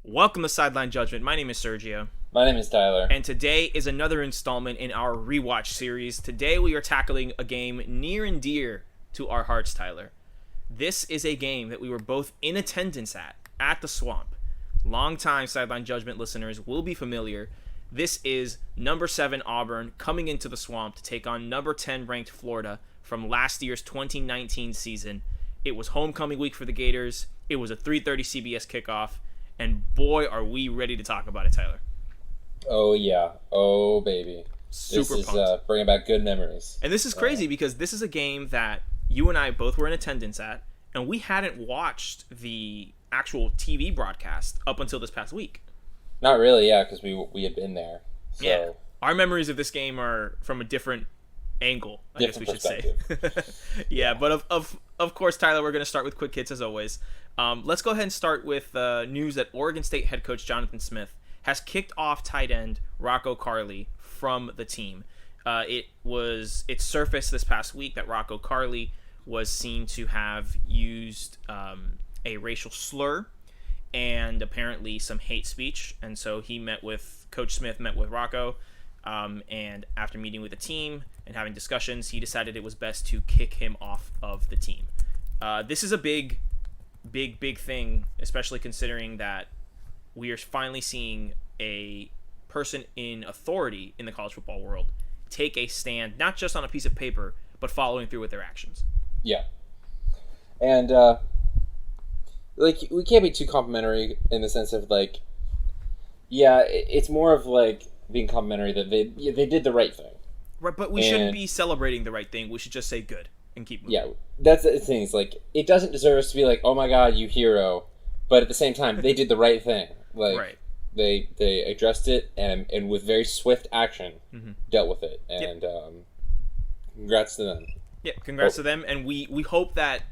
Welcome to Sideline Judgment. My name is Sergio. My name is Tyler. And today is another installment in our Rewatch series. Today we are tackling a game near and dear to our hearts, Tyler. This is a game that we were both in attendance at the Swamp. Longtime Sideline Judgment listeners will be familiar. This is number 7 Auburn coming into the Swamp to take on number 10 ranked Florida from last year's 2019 season. It was homecoming week for the Gators. It was a 3:30 CBS kickoff. And boy, are we ready to talk about it, Tyler. Oh, yeah. Oh, baby. Super This pumped. is bringing back good memories. And this is crazy because this is a game that you and I both were in attendance at, and we hadn't watched the actual TV broadcast up until this past week. Not really, yeah, because we had been there. So. Yeah. Our memories of this game are from a different angle, I guess we should say. Yeah, but of course, Tyler, we're going to start with quick hits as always. Let's go ahead and start with news that Oregon State head coach Jonathan Smith has kicked off tight end Rocco Carley from the team. It surfaced this past week that Rocco Carley was seen to have used a racial slur and apparently some hate speech, and so Coach Smith met with Rocco, and after meeting with the team and having discussions, he decided it was best to kick him off of the team. This is a big thing, especially considering that we are finally seeing a person in authority in the college football world take a stand, not just on a piece of paper, but following through with their actions. Yeah. And, we can't be too complimentary in the sense of, it's more of, being complimentary that they did the right thing. Right, but we shouldn't be celebrating the right thing. We should just say good and keep moving. Yeah, that's the thing. It's it doesn't deserve us to be like, oh my god, you hero. But at the same time, they did the right thing. Right. They addressed it and with very swift action dealt with it. And congrats to them. Yeah, congrats to them. And we hope that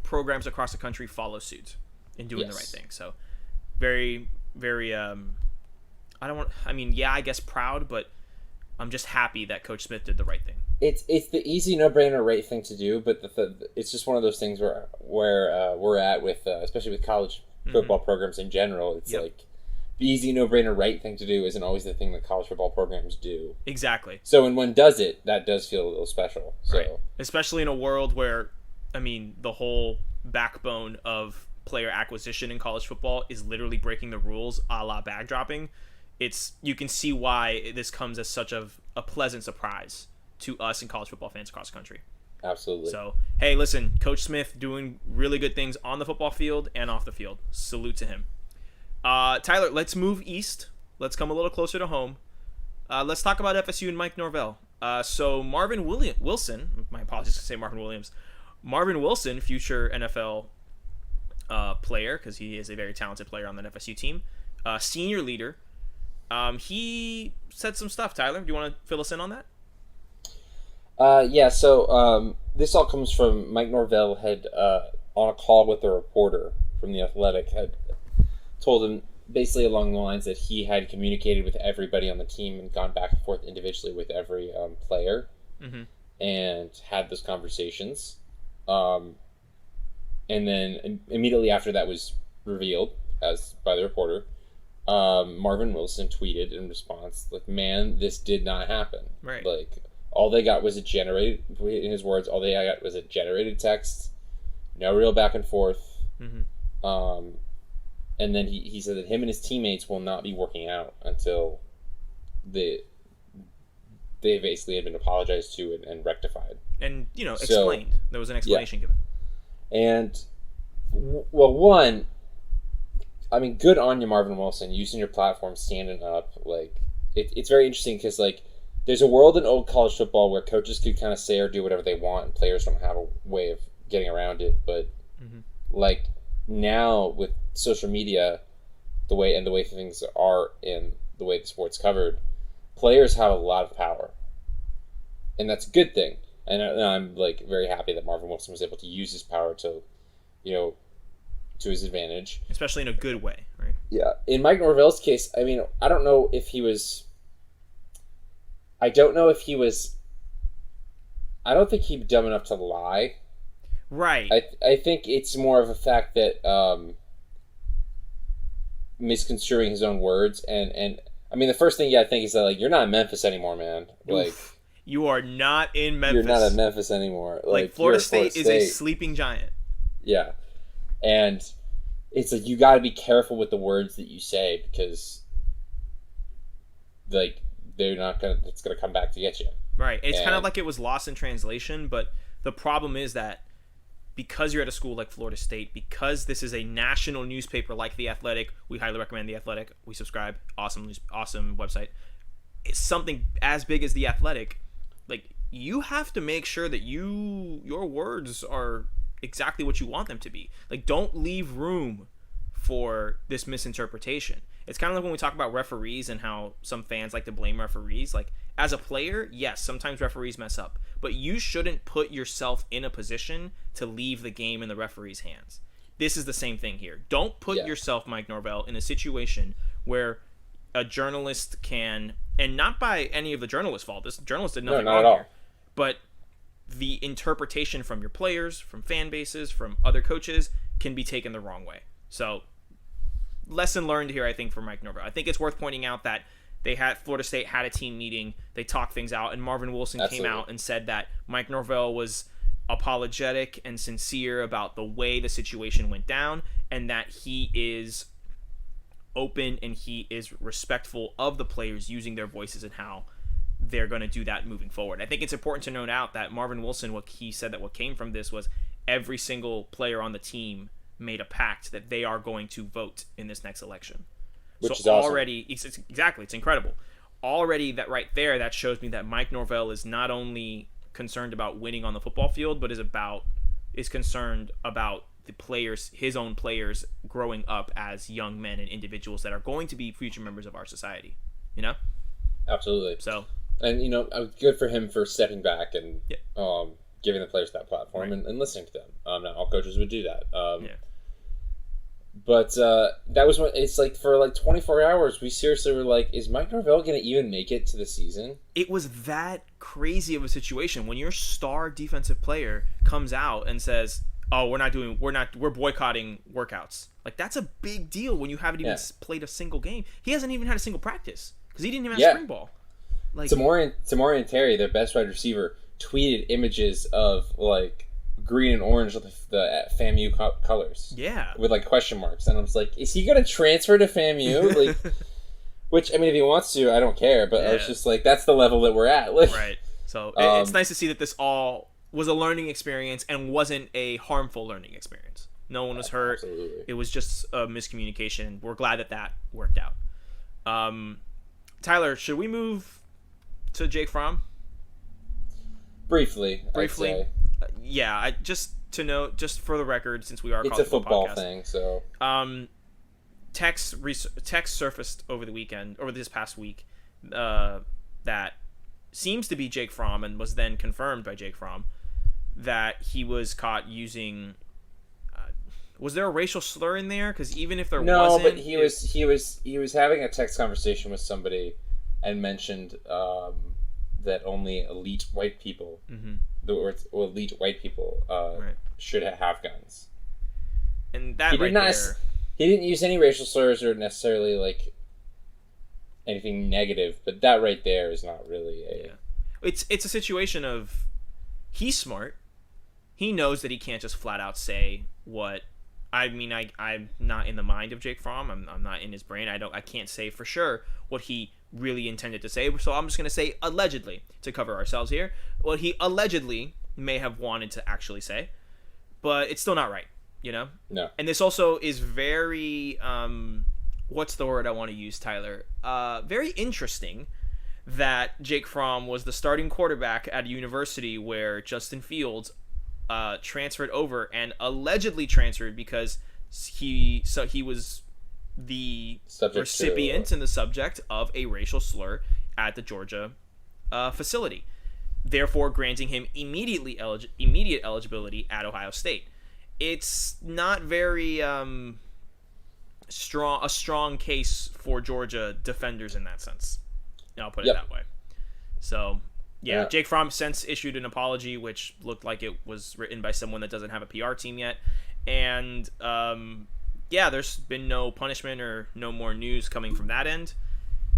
programs across the country follow suit in doing the right thing. So very, very, I guess proud, but I'm just happy that Coach Smith did the right thing. It's the easy, no-brainer, right thing to do, but it's just one of those things where we're at with, especially with college football programs in general. It's the easy, no-brainer, right thing to do isn't always the thing that college football programs do. Exactly. So when one does it, that does feel a little special. So. Right. Especially in a world where, the whole backbone of player acquisition in college football is literally breaking the rules, a la bag dropping. You can see why this comes as such a pleasant surprise to us and college football fans across the country. Absolutely. So, hey, listen, Coach Smith doing really good things on the football field and off the field. Salute to him. Tyler, let's move east. Let's come a little closer to home. Let's talk about FSU and Mike Norvell. So Marvin Wilson, my apologies to say Marvin Williams. Marvin Wilson, future NFL player, because he is a very talented player on that FSU team, senior leader. He said some stuff. Tyler, do you want to fill us in on that? So this all comes from Mike Norvell had, on a call with a reporter from The Athletic, had told him basically along the lines that he had communicated with everybody on the team and gone back and forth individually with every player and had those conversations. And then immediately after that was revealed by the reporter, Marvin Wilson tweeted in response, man, this did not happen. Right. All they got was in his words, all they got was a generated text, no real back and forth. And then he said that him and his teammates will not be working out until they basically had been apologized to and rectified. And, explained. There was an explanation given. And, well, good on you, Marvin Wilson, using your platform, standing up. It's very interesting because, there's a world in old college football where coaches could kind of say or do whatever they want, and players don't have a way of getting around it. But, now with social media, the way things are and the way the sport's covered, players have a lot of power. And that's a good thing. And I'm, very happy that Marvin Wilson was able to use his power to, to his advantage. Especially in a good way, right? Yeah. In Mike Norvell's case, I don't know if he was... I don't think he's dumb enough to lie. Right. I think it's more of a fact that misconstruing his own words. And I mean, the first thing you gotta think is that, like, you're not in Memphis anymore, man. Like, you are not in Memphis. You're not in Memphis anymore. Like Florida State is a sleeping giant. Yeah. And it's like, you gotta be careful with the words that you say, because, like, it's gonna come back to get you. Right. It's kind of like it was lost in translation, but the problem is that because you're at a school like Florida State, because this is a national newspaper like The Athletic, we highly recommend The Athletic. We subscribe. Awesome website. It's something as big as The Athletic. Like, you have to make sure that your words are exactly what you want them to be. Like, don't leave room for this misinterpretation. It's kind of like when we talk about referees and how some fans like to blame referees. Like, as a player, yes, sometimes referees mess up, but you shouldn't put yourself in a position to leave the game in the referee's hands. This is the same thing here. Don't put yourself, Mike Norvell, in a situation where a journalist can, and not by any of the journalist's fault. This journalist did nothing wrong here, but the interpretation from your players, from fan bases, from other coaches can be taken the wrong way. So, lesson learned here, I think, for Mike Norvell. I think it's worth pointing out that Florida State had a team meeting, they talked things out, and Marvin Wilson came out and said that Mike Norvell was apologetic and sincere about the way the situation went down, and that he is open and he is respectful of the players using their voices and how they're going to do that moving forward. I think it's important to note out that Marvin Wilson, what he said that what came from this was every single player on the team made a pact that they are going to vote in this next election. Which is awesome. Already, it's incredible. Already, that right there, that shows me that Mike Norvell is not only concerned about winning on the football field, but is concerned about the players, his own players, growing up as young men and individuals that are going to be future members of our society. You know? Absolutely. So, and good for him for stepping back and giving the players that platform and listening to them. Not all coaches would do that. But that was what it's like. For like 24 hours, we seriously were like, is Mike Norvell going to even make it to the season? It was that crazy of a situation when your star defensive player comes out and says, "Oh, we're boycotting workouts." Like, that's a big deal when you haven't even played a single game. He hasn't even had a single practice because he didn't even have spring ball. Like, Tamori and Terry, their best wide receiver, tweeted images of like green and orange with the FAMU colors. Yeah. With like question marks. And I was like, is he going to transfer to FAMU? Like, which, I mean, if he wants to, I don't care. But I was just like, that's the level that we're at. Like, right. So it's nice to see that this all was a learning experience and wasn't a harmful learning experience. No one was hurt. Absolutely. It was just a miscommunication. We're glad that worked out. Tyler, should we move to Jake Fromm? Briefly. Yeah, just to note, just for the record, since we are it's a football podcast, thing, so text surfaced over this past week, that seems to be Jake Fromm, and was then confirmed by Jake Fromm, that he was caught using. Was there a racial slur in there? Because even if there wasn't, but he was having a text conversation with somebody, and mentioned that only elite white people. Mm-hmm. Elite white people should have guns. And that he didn't use any racial slurs or necessarily like anything negative, but that right there is not really a... It's a situation of, he's smart. He knows that he can't just flat out say what... I mean, I'm not in the mind of Jake Fromm. I'm not in his brain. I can't say for sure what he really intended to say, so I'm just going to say allegedly to cover ourselves here. What he allegedly may have wanted to actually say, but it's still not right, you know? No. And this also is very, what's the word I want to use, Tyler? Very interesting that Jake Fromm was the starting quarterback at a university where Justin Fields transferred over, and allegedly transferred because he was the recipient and the subject of a racial slur at the Georgia facility, therefore granting him immediate eligibility at Ohio State. It's not very strong case for Georgia defenders in that sense. I'll put it that way. So yeah, Jake Fromm since issued an apology, which looked like it was written by someone that doesn't have a PR team yet, and yeah, there's been no punishment or no more news coming from that end.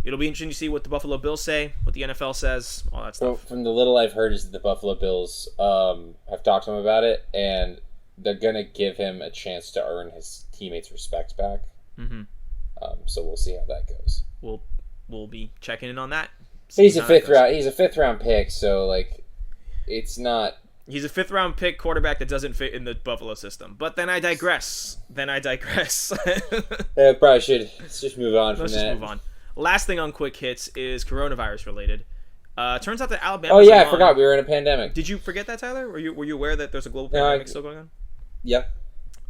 It'll be interesting to see what the Buffalo Bills say, what the NFL says, all that stuff. From the little I've heard is that the Buffalo Bills have talked to him about it, and they're going to give him a chance to earn his teammates' respect back. Mm-hmm. So we'll see how that goes. We'll be checking in on that. He's a fifth round pick, so like it's not. He's a 5th round pick quarterback that doesn't fit in the Buffalo system. But then I digress. Yeah, probably should. Let's just move on from that. Let's just move on. Last thing on quick hits is coronavirus related. Turns out that Alabama. Oh yeah, I forgot we were in a pandemic. Did you forget that, Tyler? Were you aware that there's a global pandemic still going on? Yep.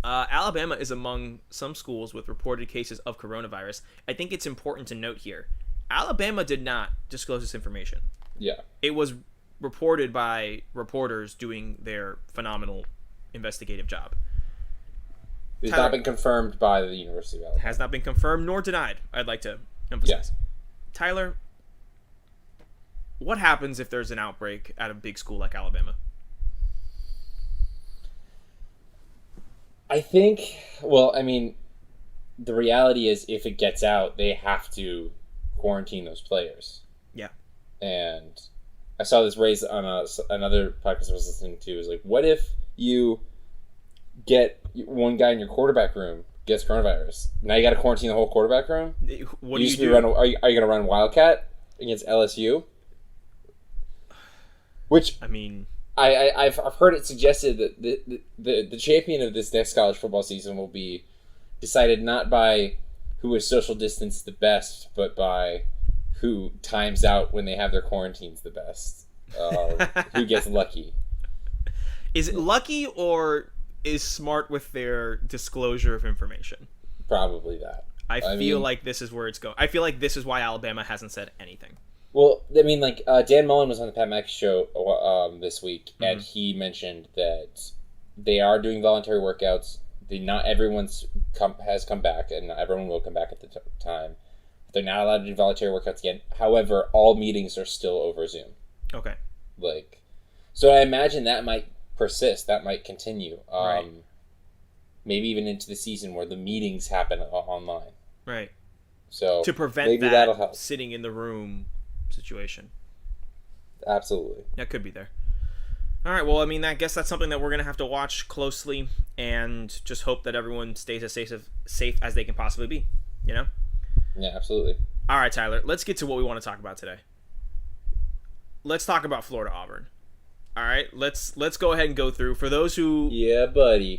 Alabama is among some schools with reported cases of coronavirus. I think it's important to note here, Alabama did not disclose this information. Yeah. It was reported by reporters doing their phenomenal investigative job. It's not been confirmed by the University of Alabama. Has not been confirmed nor denied, I'd like to emphasize. Yeah. Tyler, what happens if there's an outbreak at a big school like Alabama? I think, the reality is if it gets out, they have to quarantine those players. Yeah. And I saw this raised on another podcast I was listening to. Is like, what if you get one guy in your quarterback room gets coronavirus? Now you got to quarantine the whole quarterback room? What do you do? Are you going to run Wildcat against LSU? Which, I've heard it suggested that the champion of this next college football season will be decided not by who is social distance the best, but by who times out when they have their quarantines the best. Who gets lucky. Is it lucky or is smart with their disclosure of information? Probably that. I feel like this is where it's going. I feel like this is why Alabama hasn't said anything. Well, Dan Mullen was on the Pat McAfee show this week, and he mentioned that they are doing voluntary workouts. Not everyone has come back, and not everyone will come back at the time. They're not allowed to do voluntary workouts again. However, all meetings are still over Zoom. Okay. So I imagine that might persist. That might continue. Right. Maybe even into the season where the meetings happen online. Right. So to prevent that'll help. Sitting in the room situation. Absolutely. That could be there. All right. Well, I guess that's something that we're going to have to watch closely and just hope that everyone stays as safe as they can possibly be. You know? Yeah, absolutely. All right, Tyler. Let's get to what we want to talk about today. Let's talk about Florida Auburn. All right, let's go ahead and go through. For those who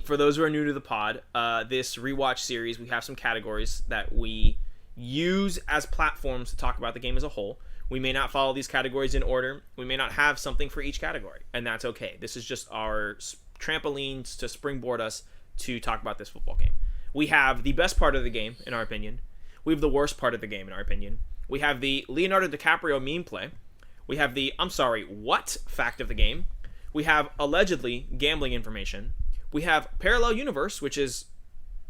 For those who are new to the pod, this Rewatch series, we have some categories that we use as platforms to talk about the game as a whole. We may not follow these categories in order. We may not have something for each category, and that's okay. This is just our trampolines to springboard us to talk about this football game. We have the best part of the game, in our opinion. We have the worst part of the game, in our opinion. We have the Leonardo DiCaprio meme play. We have the I'm sorry, what fact of the game. We have allegedly gambling information. We have parallel universe, which is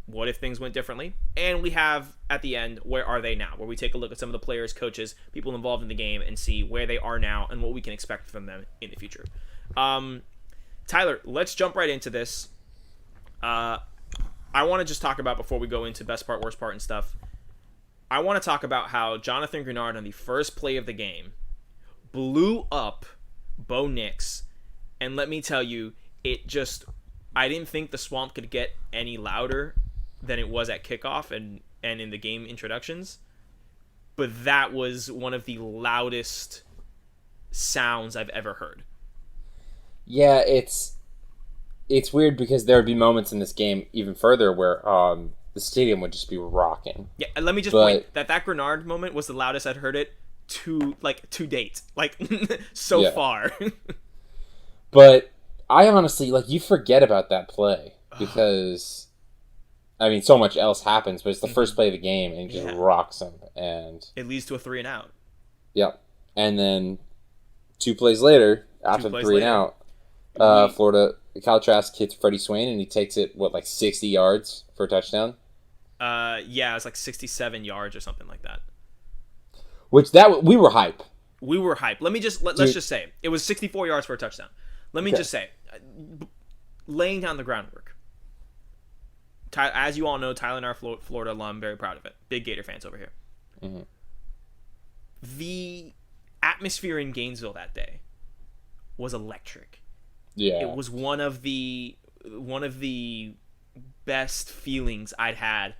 what if things went differently. And we have, at the end, where are they now, where we take a look at some of the players, coaches, people involved in the game and see where they are now and what we can expect from them in the future. Tyler, let's jump right into this. I want to just talk about, before we go into best part, worst part and stuff, I want to talk about how Jonathan Grenard on the first play of the game blew up Bo Nix, and let me tell you, I didn't think the swamp could get any louder than it was at kickoff and in the game introductions, but that was one of the loudest sounds I've ever heard. Yeah, it's weird because there would be moments in this game even further where the stadium would just be rocking. Yeah, let me just point that Grenard moment was the loudest I'd heard it to date, so far. But I honestly, you forget about that play because, so much else happens, but it's the first play of the game and it just rocks them, and it leads to a 3 and out. Yep, and then 2 plays later, after the 3 and out, Florida Kyle Trask hits Freddie Swain and he takes it 60 yards for a touchdown. Yeah, it's 67 yards or something like that. Which we were hype. We were hype. Let's just say it was 64 yards for a touchdown. Let me just say, laying down the groundwork. as you all know, Tyler and our Florida alum, very proud of it. Big Gator fans over here. Mm-hmm. The atmosphere in Gainesville that day was electric. Yeah. It was one of the best feelings I'd had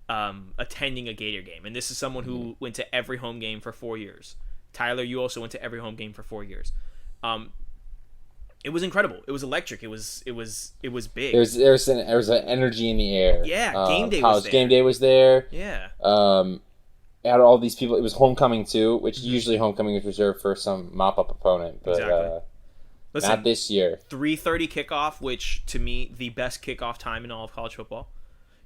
attending a Gator game. And this is someone who went to every home game for 4 years. Tyler, you also went to every home game for 4 years. It was incredible. It was electric. It was big. There was an energy in the air. Yeah, game day college was there. Game day was there. Yeah. It had all these people. It was homecoming too, which usually homecoming is reserved for some mop-up opponent, but Exactly. Listen, not this year. 3:30 kickoff, which to me the best kickoff time in all of college football.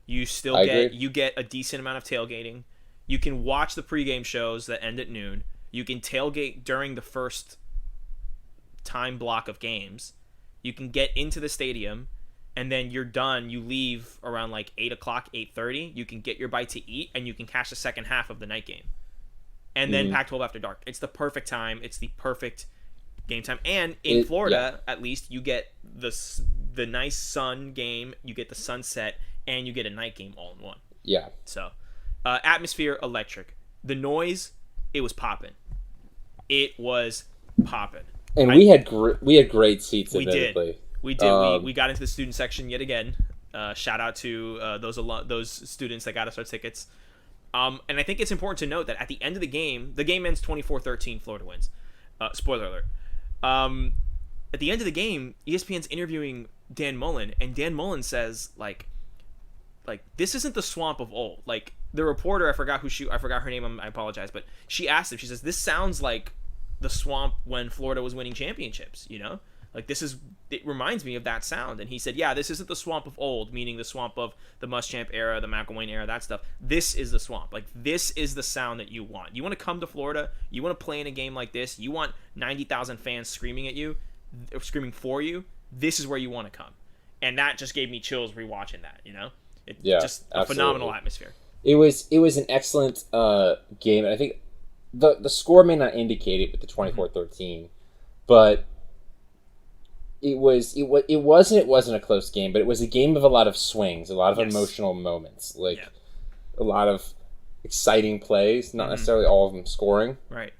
You still agree. you get a decent amount of tailgating. You can watch the pregame shows that end at noon. You can tailgate during the first time block of games. You can get into the stadium, and then you're done. You leave around like 8 o'clock, 8:30. You can get your bite to eat, and you can catch the second half of the night game. And then Pac-12 after dark. It's the perfect time. It's the perfect game time. And in Florida, at least, you get the nice sun game, you get the sunset, and you get a night game all in one. Yeah. So, atmosphere, electric. The noise, it was popping. It was popping. And we had great seats. We admittedly. did. We did. We got into the student section yet again. Shout out to those students that got us our tickets. And I think it's important to note that at the end of the game ends 24-13. Florida wins. Spoiler alert. At the end of the game, ESPN's interviewing Dan Mullen, and Dan Mullen says like this isn't the swamp of old. Like the reporter, I forgot her name. I apologize, but she asked him. She says, "This sounds like the swamp when Florida was winning championships, you know? Like it reminds me of that sound." And he said, "Yeah, this isn't the swamp of old, meaning the swamp of the Muschamp era, the McElwain era, that stuff. This is the swamp. Like this is the sound that you want. You want to come to Florida, you want to play in a game like this, you want 90,000 fans screaming at you, screaming for you. This is where you want to come." And that just gave me chills rewatching that, you know? Just a phenomenal atmosphere. It was an excellent game, and I think the score may not indicate it with the 24-13, but it wasn't a close game, but it was a game of a lot of swings, a lot of emotional moments, a lot of exciting plays, not necessarily all of them scoring. Right.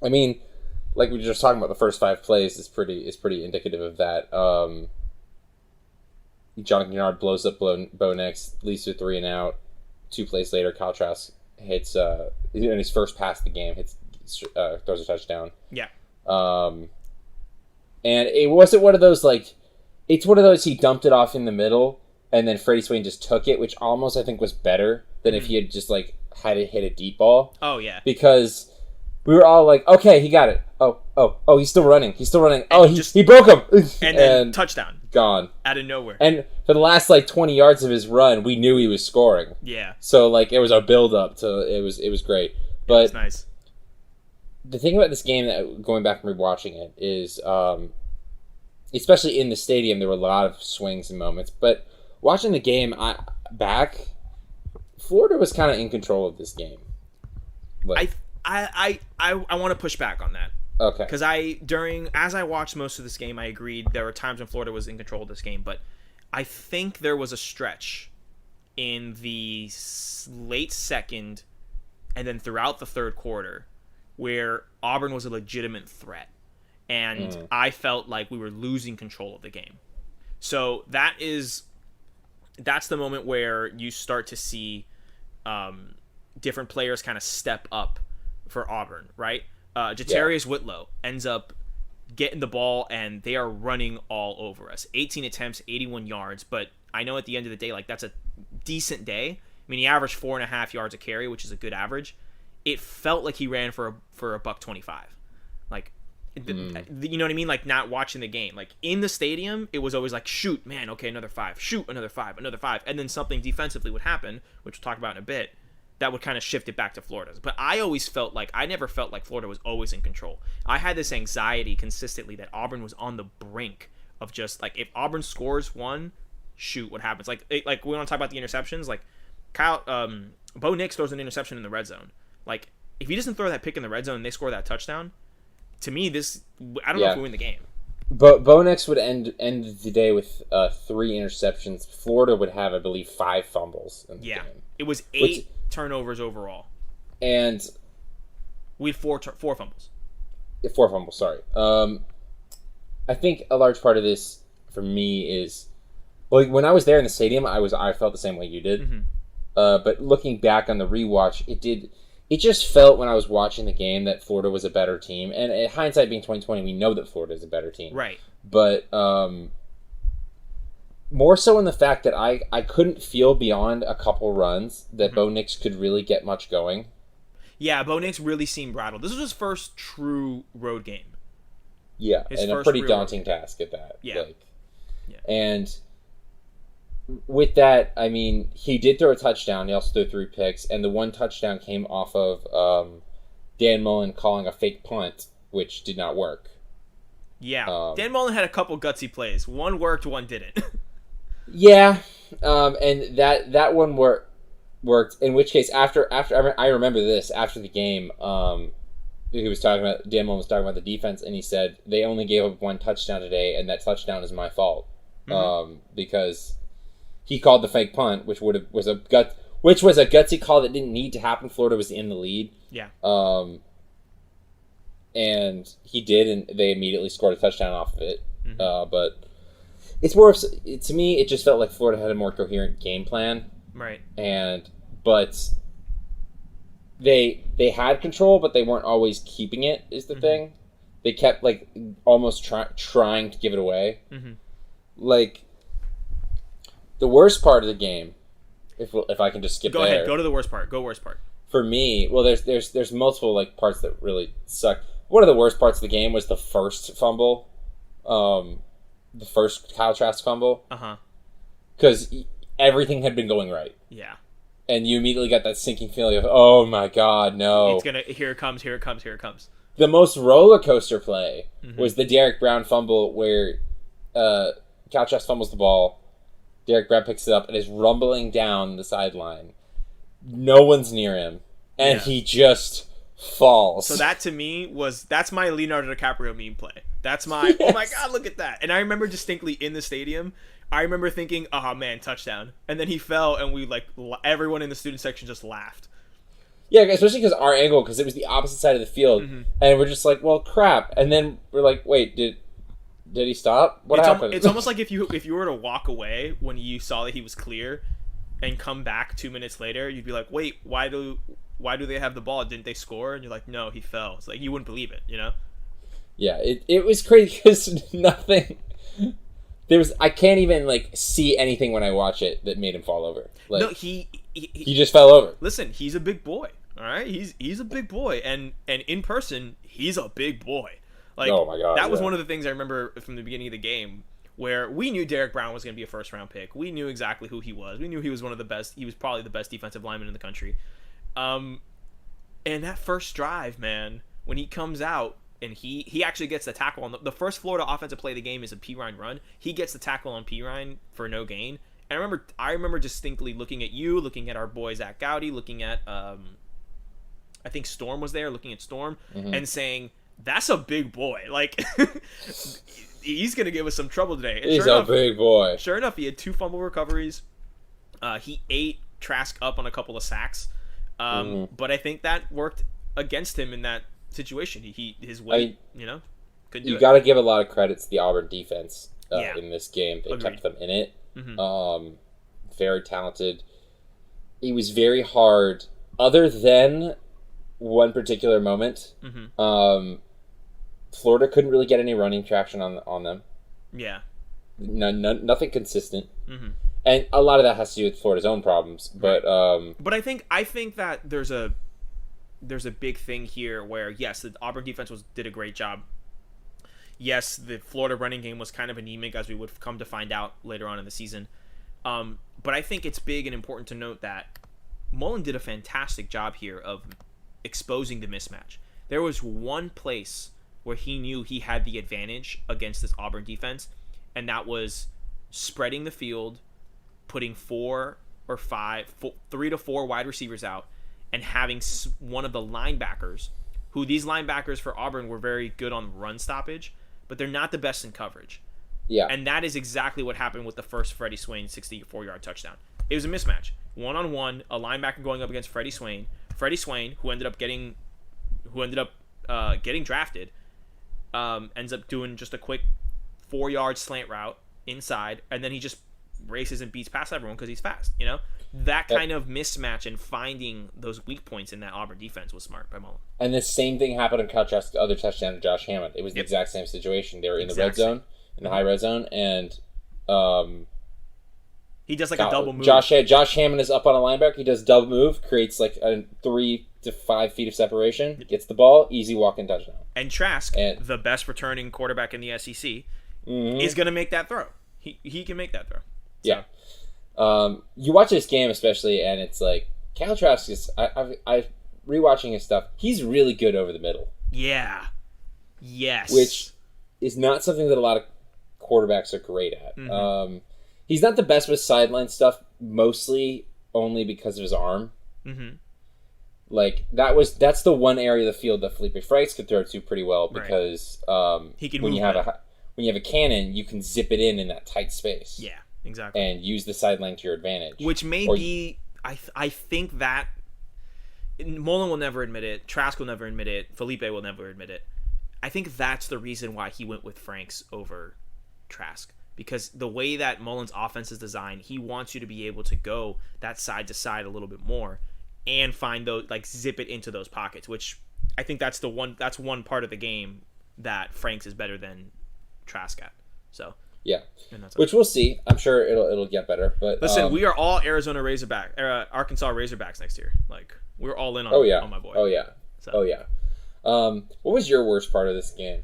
I mean, like we were just talking about, the first 5 plays is pretty indicative of that. Jonathan Yard blows up Bo Nix, leads to 3 and out. 2 plays later, Kyle Trask hits in his first pass of the game, throws a touchdown. Yeah. And it wasn't one of those it's one of those he dumped it off in the middle and then Freddie Swain just took it, which almost I think was better than if he had just had it hit a deep ball. Oh yeah. Because we were all like, okay, he got it. Oh, he's still running. And he broke him. And then touchdown. Gone. Out of nowhere. And for the last 20 yards of his run, we knew he was scoring. Yeah. So it was a build up to it was great. But it was nice. The thing about this game, that going back and rewatching it, is especially in the stadium, there were a lot of swings and moments. But watching the game back, Florida was kind of in control of this game. I want to push back on that. Okay. Because as I watched most of this game, I agreed there were times when Florida was in control of this game, but I think there was a stretch in the late second and then throughout the third quarter where Auburn was a legitimate threat, and I felt like we were losing control of the game. So that's the moment where you start to see different players kind of step up for Auburn, right? Jatarius Whitlow ends up getting the ball, and they are running all over us. 18 attempts, 81 yards, but I know at the end of the day, that's a decent day. I mean, he averaged 4.5 yards a carry, which is a good average. It felt like he ran for a $125. You know what I mean? Not watching the game. In the stadium, it was always shoot, man, okay, another 5. Shoot, another 5, another 5. And then something defensively would happen, which we'll talk about in a bit, that would kind of shift it back to Florida's. But I never felt like Florida was always in control. I had this anxiety consistently that Auburn was on the brink of just, if Auburn scores one, shoot, what happens? We want to talk about the interceptions. Bo Nix throws an interception in the red zone. If he doesn't throw that pick in the red zone and they score that touchdown, to me, I don't know if we win the game. But Bo Nix would end the day with 3 interceptions. Florida would have, I believe, 5 fumbles in the game. It was 8 turnovers overall. And we had 4 fumbles. 4 fumbles, sorry. I think a large part of this for me is, well, when I was there in the stadium, I felt the same way you did. Mm-hmm. But looking back on the rewatch, it just felt when I was watching the game that Florida was a better team. And in hindsight being 2020, we know that Florida is a better team. Right. But more so in the fact that I couldn't feel beyond a couple runs that Bo Nix could really get much going. Yeah, Bo Nix really seemed rattled. This was his first true road game. Yeah, and a pretty daunting task at that. Yeah. And with that, I mean, he did throw a touchdown. He also threw 3 picks, and the one touchdown came off of Dan Mullen calling a fake punt, which did not work. Yeah, Dan Mullen had a couple gutsy plays. One worked, one didn't. Yeah, and that one worked. In which case, after I remember this after the game, Dan Mullen was talking about the defense, and he said they only gave up 1 touchdown today, and that touchdown is my fault, because he called the fake punt, which was a gutsy call that didn't need to happen. Florida was in the lead. Yeah. And he did, and they immediately scored a touchdown off of it. But it's more of, to me, it just felt like Florida had a more coherent game plan. Right. But they had control, but they weren't always keeping it, is the thing. They kept, like, almost trying to give it away. Like, the worst part of the game, if I can just skip there. Go ahead. Go to the worst part. Go worst part. For me, well, there's multiple, like, parts that really suck. One of the worst parts of the game was the first fumble. The first Kyle Trask fumble. Because everything had been going right. Yeah. And you immediately got that sinking feeling of, oh my God, no. Here it comes. The most roller coaster play was the Derek Brown fumble where Kyle Trask fumbles the ball. Derek Brown picks it up and is rumbling down the sideline. No one's near him. And he just falls. So that to me that's my Leonardo DiCaprio meme play. That's my, oh my God, look at that. And I remember distinctly in the stadium, I remember thinking, oh man, touchdown. And then he fell and we, like, everyone in the student section just laughed. Yeah, especially because our angle, because it was the opposite side of the field. And we're just like, well, crap. And then we're like, wait, did he stop? What happened? It's almost like if you were to walk away when you saw that he was clear and come back 2 minutes later, you'd be like, wait, why do they have the ball? Didn't they score? And you're like, no, he fell. It's like, you wouldn't believe it, you know? Yeah, it was crazy because nothing... I can't even, like, see anything when I watch it that made him fall over. Like, no, he just fell over. Listen, he's a big boy, all right? He's a big boy, and in person, he's a big boy. Like, oh my God, that was one of the things I remember from the beginning of the game, where we knew Derek Brown was going to be a first-round pick. We knew exactly who he was. We knew he was one of the best. He was probably the best defensive lineman in the country. And that first drive, man, when he comes out, and he actually gets the tackle on the first Florida offensive play of the game is a Pirine run. He gets the tackle on Pirine for no gain. And I remember distinctly looking at you, looking at our boy Zach Gowdy, looking at I think Storm was there, looking at Storm, and saying, that's a big boy. Like, he's gonna give us some trouble today. And he's a big boy. Sure enough, he had 2 fumble recoveries. He ate Trask up on a couple of sacks. But I think that worked against him in that situation. His weight, couldn't do it. You got to give a lot of credit to the Auburn defense in this game. They kept them in it. Very talented. It was very hard. Other than one particular moment, Florida couldn't really get any running traction on them. Yeah. Nothing consistent. And a lot of that has to do with Florida's own problems. But I think that there's a big thing here where, yes, the Auburn defense did a great job. Yes, the Florida running game was kind of anemic, as we would come to find out later on in the season. But I think it's big and important to note that Mullen did a fantastic job here of exposing the mismatch. There was one place where he knew he had the advantage against this Auburn defense, and that was spreading the field, putting 3 to 4 wide receivers out, and having one of the linebackers, who these linebackers for Auburn were very good on run stoppage, but but they're not the best in coverage. Yeah. And that is exactly what happened with the first Freddie Swain 64-yard touchdown. It was a mismatch. One-on-one, a linebacker going up against Freddie Swain. Freddie Swain, who ended up getting drafted, ends up doing just a quick 4-yard slant route inside, and then he just races and beats past everyone because he's fast. That kind of mismatch and finding those weak points in that Auburn defense was smart by Mullen. And the same thing happened in contrast to the other touchdown to Josh Hammond. It was the exact same situation. They were in the red zone, in the high red zone, and he does like a double move. Josh Hammond is up on a linebacker. He does double move, creates like a 3 to 5 feet of separation, gets the ball, easy walk-in touchdown. And Trask, the best returning quarterback in the SEC, is going to make that throw. He can make that throw. So. Yeah. You watch this game especially, and it's like Kyle Trask is. I rewatching his stuff. He's really good over the middle. Yeah. Yes. Which is not something that a lot of quarterbacks are great at. Mm-hmm. He's not the best with sideline stuff, mostly only because of his arm. Mm-hmm. Like that's the one area of the field that Felipe Franks could throw to pretty well because he can when move you have a cannon, you can zip it in that tight space. Yeah, exactly. And use the sideline to your advantage. Which may be, I think that Mullen will never admit it. Trask will never admit it. Felipe will never admit it. I think that's the reason why he went with Franks over Trask. Because the way that Mullen's offense is designed, he wants you to be able to go that side to side a little bit more and find those, like, zip it into those pockets, which I think that's one part of the game that Franks is better than Trask at. So yeah, which we'll see. I'm sure it'll get better. But listen, we are all Arkansas Razorbacks next year. Like, we're all in on my boy. Oh yeah. So. Oh yeah. What was your worst part of this game?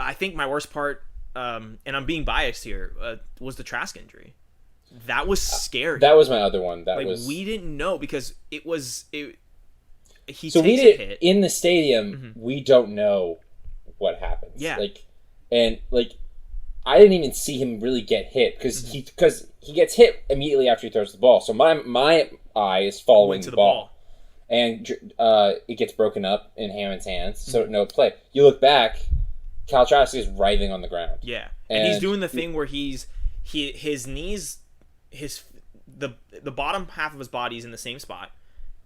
I think my worst part, and I'm being biased here, was the Trask injury. That was scary. That was my other one. We didn't know because he takes a hit in the stadium. Mm-hmm. We don't know what happens. Yeah. I didn't even see him really get hit because he gets hit immediately after he throws the ball. So my eye is following the ball. And it gets broken up in Hammond's hands, so no play. You look back, Kyle Trask is writhing on the ground. Yeah, and he's doing the thing where his knees, the bottom half of his body is in the same spot,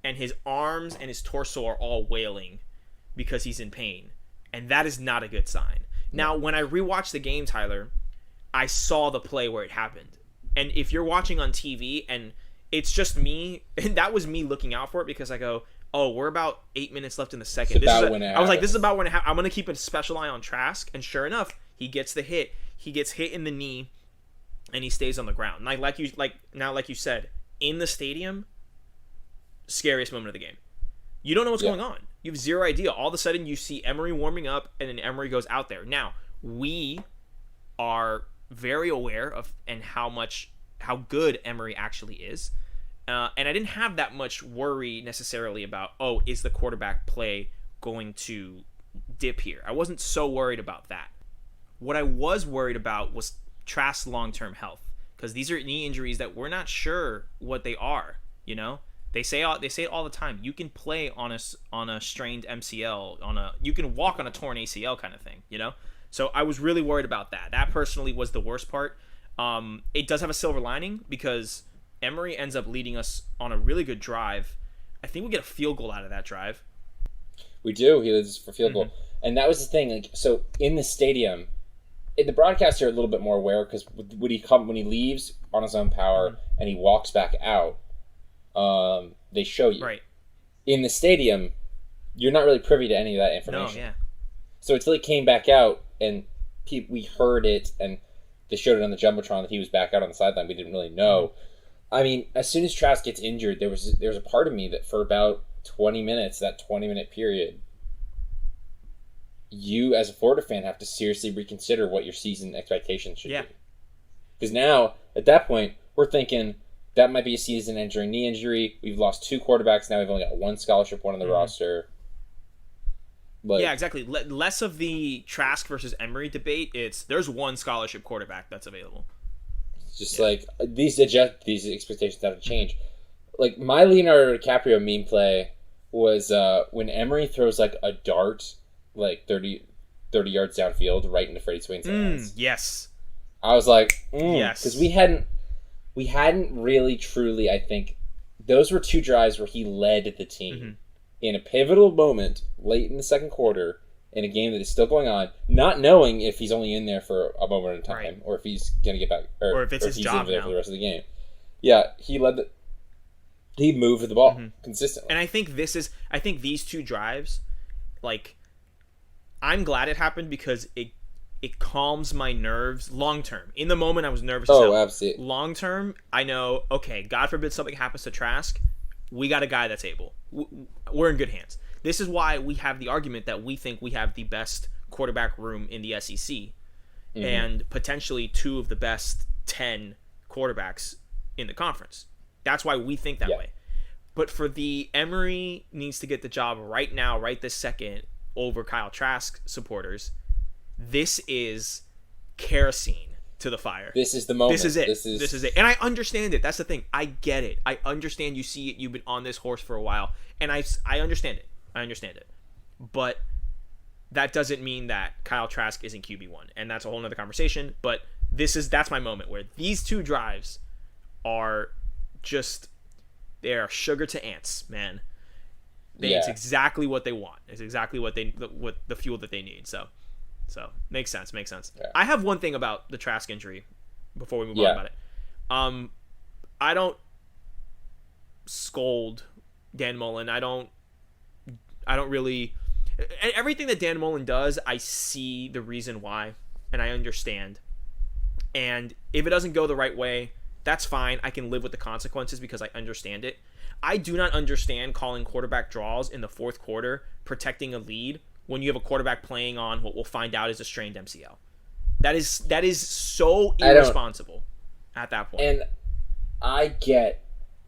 and his arms and his torso are all wailing because he's in pain, and that is not a good sign. Now, when I rewatched the game, Tyler, I saw the play where it happened, and if you're watching on TV and it's just me, and that was me looking out for it because I go, oh, we're about 8 minutes left in the second. I was like, this is about when it happens. I'm going to keep a special eye on Trask, and sure enough, he gets the hit. He gets hit in the knee, and he stays on the ground. Like you said, in the stadium, scariest moment of the game. You don't know what's going on. You have zero idea. All of a sudden, you see Emory warming up, and then Emory goes out there. Now, we are very aware of how good Emory actually is. And I didn't have that much worry necessarily about, is the quarterback play going to dip here? I wasn't so worried about that. What I was worried about was Trask's long-term health, because these are knee injuries that we're not sure what they are. They say it all the time. You can play on a strained MCL, you can walk on a torn ACL kind of thing. So I was really worried about that. That personally was the worst part. It does have a silver lining because Emory ends up leading us on a really good drive. I think we get a field goal out of that drive. We do. He leads us for field goal. And that was the thing. So in the stadium, the broadcasts are a little bit more aware because when he leaves on his own power and he walks back out, they show you. Right. In the stadium, you're not really privy to any of that information. No, yeah. So until he came back out and we heard it and they showed it on the Jumbotron that he was back out on the sideline, we didn't really know. I mean, as soon as Trask gets injured, there was a part of me that for about 20 minutes, that 20-minute period, you as a Florida fan have to seriously reconsider what your season expectations should be. Because now, at that point, we're thinking that might be a season-ending knee injury. We've lost 2 quarterbacks. Now we've only got 1 scholarship one on the roster. Yeah, exactly. Less of the Trask versus Emory debate. There's 1 scholarship quarterback that's available. Just like these expectations have to change. Like my Leonardo DiCaprio meme play was when Emory throws like a dart, like 30 30 yards downfield right into Freddie Swain's hands. Yes. I was like, yes. Because we hadn't really truly, I think, those were 2 drives where he led the team in a pivotal moment late in the second quarter in a game that is still going on, not knowing if he's only in there for a moment at a time or if he's going to get back, or if it's his job in there for the rest of the game. Yeah, he moved the ball consistently. And I think these 2 drives, like, I'm glad it happened because it calms my nerves long term. In the moment, I was nervous as hell. Absolutely. Long term, I know, okay, God forbid something happens to Trask, we got a guy that's able. We're in good hands. This is why we have the argument that we think we have the best quarterback room in the SEC and potentially 2 of the best 10 quarterbacks in the conference. That's why we think that way. But for the Emory needs to get the job right now, right this second, over Kyle Trask supporters, this is kerosene to the fire. This is the moment. This is it. This is it. And I understand it. That's the thing. I get it. I understand you see it. You've been on this horse for a while. And I understand it. I understand it. But that doesn't mean that Kyle Trask isn't QB1. And that's a whole nother conversation. But that's my moment where these 2 drives are just, they are sugar to ants, man. It's exactly what they want. It's exactly what the fuel that they need. So makes sense. Yeah. I have one thing about the Trask injury before we move on about it. I don't scold Dan Mullen. I don't really, everything that Dan Mullen does, I see the reason why, and I understand. And if it doesn't go the right way, that's fine. I can live with the consequences because I understand it. I do not understand calling quarterback draws in the fourth quarter, protecting a lead when you have a quarterback playing on what we'll find out is a strained MCL. That is so irresponsible at that point.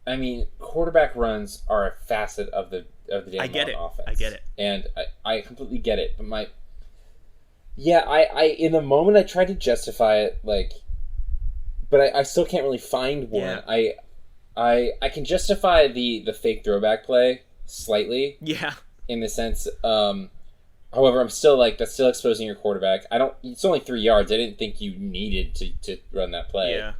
And quarterback runs are a facet of the Dan Mullen offense. I get it. And I completely get it. But I in the moment I tried to justify it, but I still can't really find one. Yeah. I can justify the fake throwback play slightly. Yeah. In the sense, however, I'm still that's still exposing your quarterback. It's only 3 yards. I didn't think you needed to run that play. Yeah.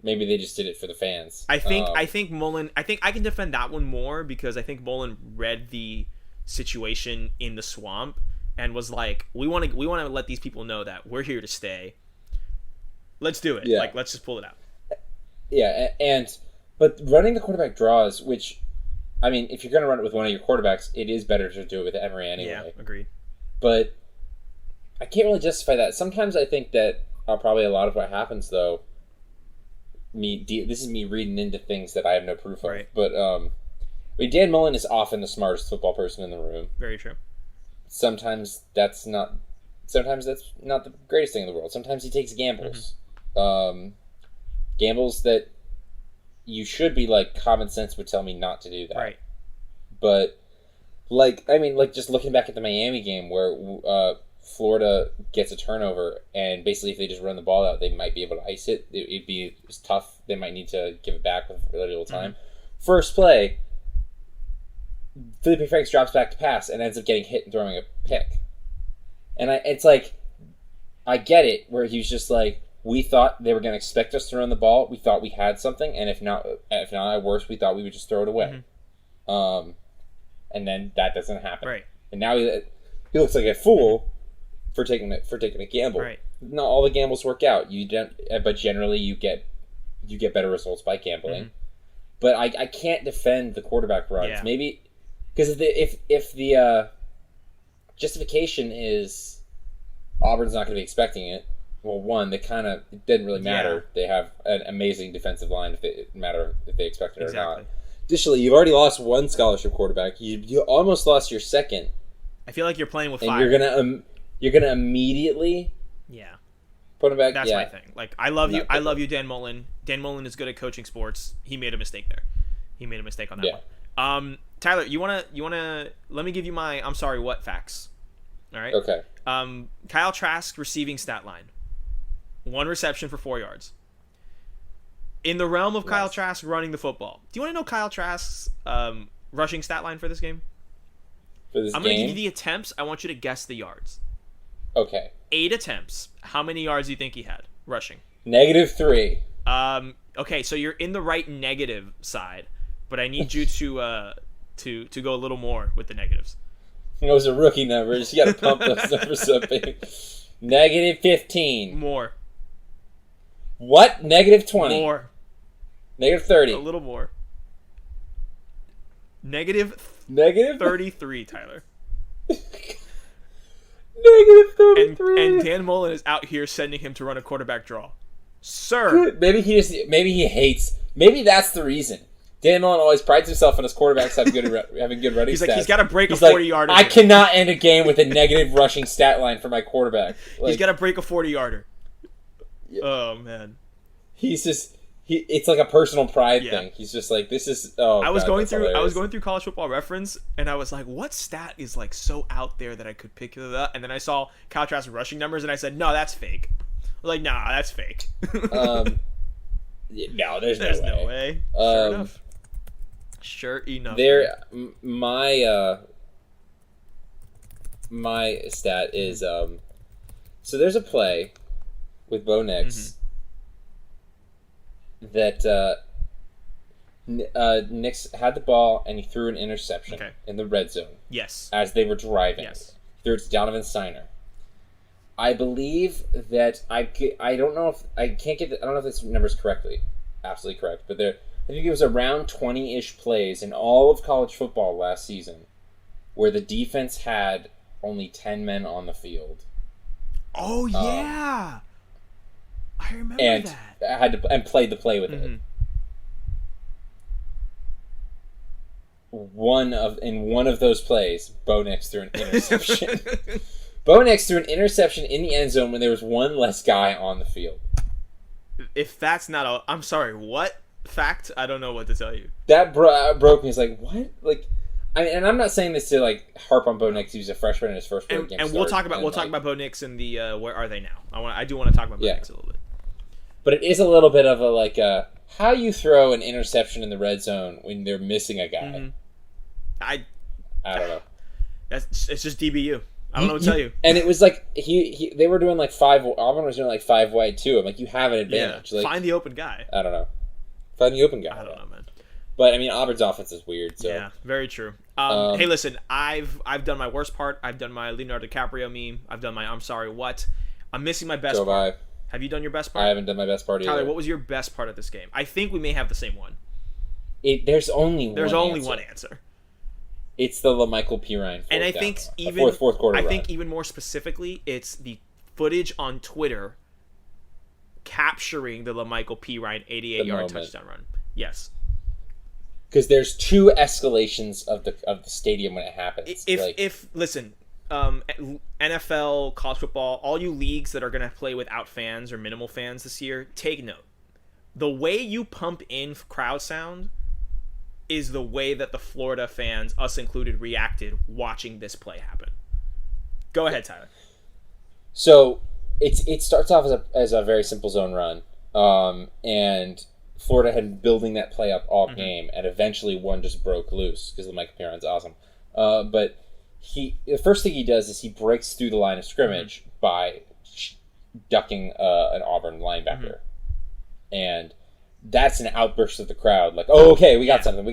Maybe they just did it for the fans. I think Mullen. I think I can defend that one more because I think Mullen read the situation in the swamp and was like, we want to let these people know that we're here to stay. Let's do it. Yeah. Let's just pull it out. Yeah, but running the quarterback draws, which, if you're going to run it with one of your quarterbacks, it is better to do it with Emory anyway. Yeah, agreed. But I can't really justify that. Sometimes I think that probably a lot of what happens, though, this is me reading into things that I have no proof of. Right. But Dan Mullen is often the smartest football person in the room. Very true. Sometimes that's not the greatest thing in the world. Sometimes he takes gambles. Gambles that you should be common sense would tell me not to do that. Right. But just looking back at the Miami game where Florida gets a turnover and basically if they just run the ball out, they might be able to ice it. It'd be tough. They might need to give it back with really little time. First play, Felipe Franks drops back to pass and ends up getting hit and throwing a pick. And I get it where he was just we thought they were going to expect us to run the ball. We thought we had something, and if not at worst, we thought we would just throw it away. And then that doesn't happen. Right. And now he looks like a fool for taking a gamble. Right. Not all the gambles work out. You don't, but generally you get better results by gambling. But I can't defend the quarterback runs. Yeah. Maybe because if the justification is Auburn's not going to be expecting it. Well, one, it didn't really matter. Yeah. They have an amazing defensive line if they expect it or not. Additionally, you've already lost one scholarship quarterback. You almost lost your second. I feel like you're playing with fire. And you're gonna immediately put him back. That's my thing. I love you. I love you, Dan Mullen. Dan Mullen is good at coaching sports. He made a mistake there. He made a mistake on that one. Tyler, you wanna let me give you my I'm sorry what facts. All right. Okay. Kyle Trask receiving stat line. 1 reception for 4 yards. In the realm of Kyle Trask running the football, do you want to know Kyle Trask's rushing stat line for this game? I'm going to give you the attempts. I want you to guess the yards. Okay. 8 attempts. How many yards do you think he had rushing? -3. Okay, so you're in the right negative side, but I need you to go a little more with the negatives. Those are rookie numbers. You got to pump those numbers up. -15. More. What? -20. More. -30. A little more. Negative 33, Tyler. -33. And Dan Mullen is out here sending him to run a quarterback draw. Sir. Maybe he hates. Maybe that's the reason. Dan Mullen always prides himself on his quarterbacks having good running He's stats. like, he's got to break a 40-yarder. I cannot end a game with a negative rushing stat line for my quarterback. He's got to break a 40-yarder. Yeah. Oh, man. He's just... it's like a personal pride thing. He's just like, this is... I was going through College Football Reference, and I was like, what stat is like so out there that I could pick it up? And then I saw Kyle Trask's rushing numbers, and I said, no, that's fake. I was like, nah, that's fake. No, there's no way. Sure enough. My stat is so there's a play with Bo Nix that Nix had the ball and he threw an interception in the red zone. Yes. As they were driving. Yes. Threw it to Donovan Steiner. I believe that I don't know if I can't get I don't know if this number's absolutely correct, but I think it was around 20-ish plays in all of college football last season where the defense had only 10 men on the field. Oh yeah, I remember that. And played the play with it. In one of those plays, Bo Nix threw an interception. Bo Nix threw an interception in the end zone when there was one less guy on the field. If that's not I'm sorry, what fact? I don't know what to tell you. That broke me. It's like, what? Like, I mean, and I'm not saying this to like harp on Bo Nix. He was a freshman in his first game. And we'll talk about Bo Nix and the where are they now? I do want to talk about Bo Nix a little bit. But it is a little bit of a how you throw an interception in the red zone when they're missing a guy. I don't know. It's just DBU. I don't know what to tell you. And it was like they were doing like Auburn was doing like 5 wide too. I'm like, you have an advantage. Yeah. Like, find the open guy. I don't know. Find the open guy. I don't know, man. But I mean, Auburn's offense is weird. So. Yeah, very true. Hey, listen, I've done my worst part. I've done my Leonardo DiCaprio meme. I've done my I'm sorry what. I'm missing my best part. Have you done your best part? I haven't done my best part either. Tyler, what was your best part of this game? I think we may have the same one. There's only one answer. It's the LaMichael Pirine. And I think fourth quarter. I think even more specifically, it's the footage on Twitter capturing the LaMichael Pirine 88-yard touchdown run. Yes. Because there's 2 escalations of the stadium when it happens. Listen, NFL, college football, all you leagues that are going to play without fans or minimal fans this year, take note. The way you pump in crowd sound is the way that the Florida fans, us included, reacted watching this play happen. Go ahead, Tyler. So it starts off as a very simple zone run, and Florida had been building that play up all game, and eventually one just broke loose because LaMichael Pirine's awesome. But the first thing he does is he breaks through the line of scrimmage by ducking an Auburn linebacker, and that's an outburst of the crowd, like, oh, okay, we got something.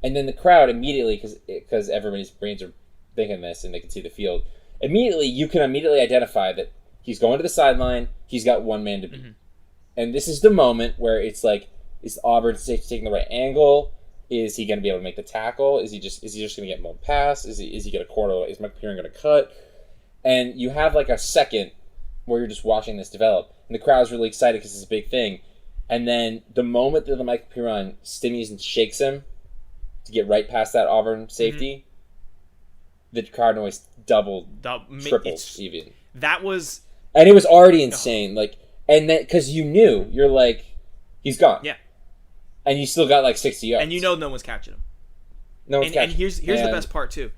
And then the crowd immediately, because everybody's brains are thinking this and they can see the field, you can immediately identify that he's going to the sideline, he's got one man to beat. And this is the moment where it's like, is Auburn taking the right angle? Is he going to be able to make the tackle? Is he just going to get blown past? Is he going to corner? Is Mike Piron going to cut? And you have like a second where you're just watching this develop, and the crowd's really excited because it's a big thing. And then the moment that the Mike Piron stimmies and shakes him to get right past that Auburn safety, the crowd noise triples even. That was, and it was already insane. Like, and then because you're like, he's gone. Yeah. And you still got like 60 yards. And no one's catching him. No one's catching him. And here's the best part too.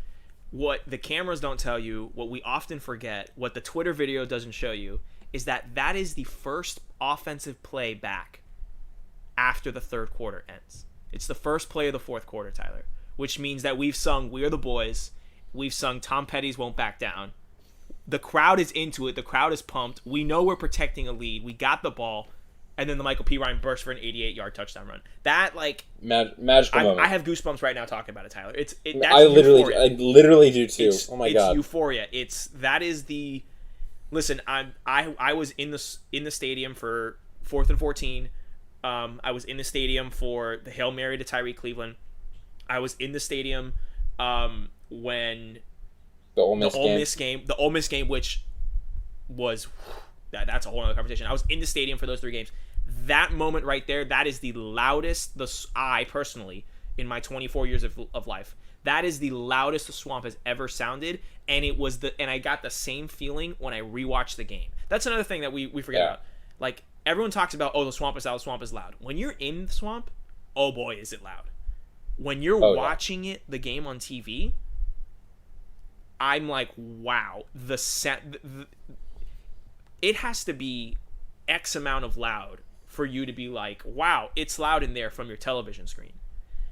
What the cameras don't tell you, what we often forget, what the Twitter video doesn't show you, is that is the first offensive play back after the third quarter ends. It's the first play of the fourth quarter, Tyler, which means that we've sung We Are the Boys. We've sung Tom Petty's Won't Back Down. The crowd is into it. The crowd is pumped. We know we're protecting a lead. We got the ball. And then the Michael Pirine burst for an 88-yard touchdown run. That, like... magical moment. I have goosebumps right now talking about it, Tyler. That's I literally do too. Oh my God. It's euphoria. That is the... Listen, I was in the stadium for 4th and 14. I was in the stadium for the Hail Mary to Tyreek Cleveland. I was in the stadium when the Ole Miss game, which was that's a whole other conversation. I was in the stadium for those 3 games. That moment right there, that is the loudest. I personally, in my 24 years of life, that is the loudest the Swamp has ever sounded, and I got the same feeling when I rewatched the game. That's another thing that we forget about. Like, everyone talks about, the Swamp is loud, the Swamp is loud. When you're in the Swamp, oh boy, is it loud. When you're watching the game on TV, I'm like, wow, it has to be X amount of loud for you to be like, wow, it's loud in there from your television screen.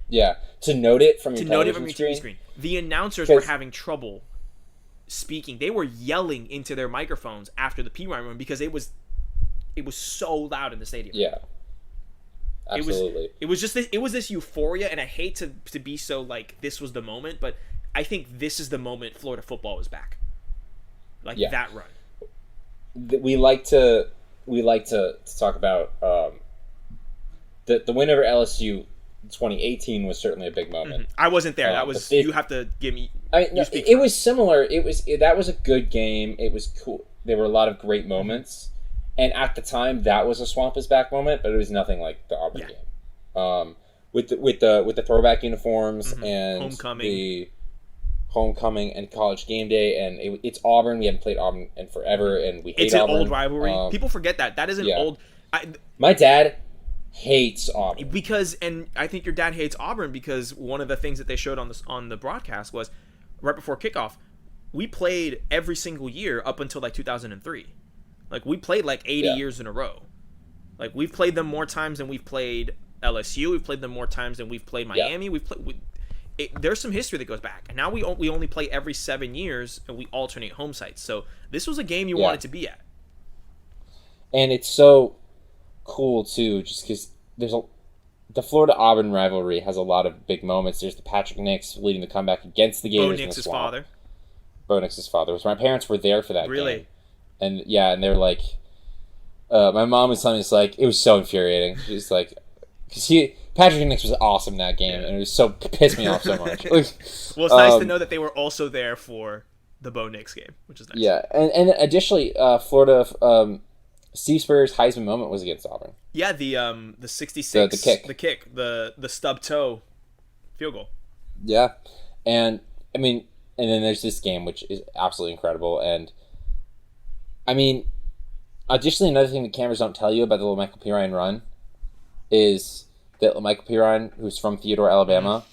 Yeah, to note it from your TV screen. The announcers were having trouble speaking. They were yelling into their microphones after the Pirine run because it was so loud in the stadium. Yeah. Absolutely. It was this euphoria, and I hate to be so like this was the moment, but I think this is the moment Florida football was back. That run. We like to talk about the win over LSU 2018 was certainly a big moment. I wasn't there. That was you have to give me. It was similar. That was a good game. It was cool. There were a lot of great moments, and at the time that was a Swamp is back moment, but it was nothing like the Auburn game. With the throwback uniforms and the homecoming and college game day, and it's Auburn. We haven't played Auburn in forever, and we hate Auburn. It's an old rivalry. People forget that. That isn't old. My dad hates Auburn and I think your dad hates Auburn because one of the things that they showed on the broadcast was right before kickoff, we played every single year up until like 2003. Like we played like 80 years in a row. Like we've played them more times than we've played LSU. We've played them more times than we've played Miami. There's some history that goes back. And now we only play every 7 years, and we alternate home sites. So this was a game you wanted to be at. And it's so cool too, just because the Florida-Auburn rivalry has a lot of big moments. There's the Patrick Nix leading the comeback against the Gators. Bo Nix's father. Bo Nix's father. My parents were there for that game. Really? And and they're like, my mom was telling me, it's like, it was so infuriating. She's like, because Patrick Nix was awesome that game, and it was so pissed me off so much. Well, it's nice to know that they were also there for the Bo Nix game, which is nice. Yeah, and additionally, Florida, Steve Spurrier's Heisman moment was against Auburn. Yeah, the 66, the kick, the stub toe field goal. Yeah, and I mean, and then there's this game which is absolutely incredible, and I mean, additionally, another thing the cameras don't tell you about the little Michael Pirine run is that Michael Pirine, who's from Theodore, Alabama,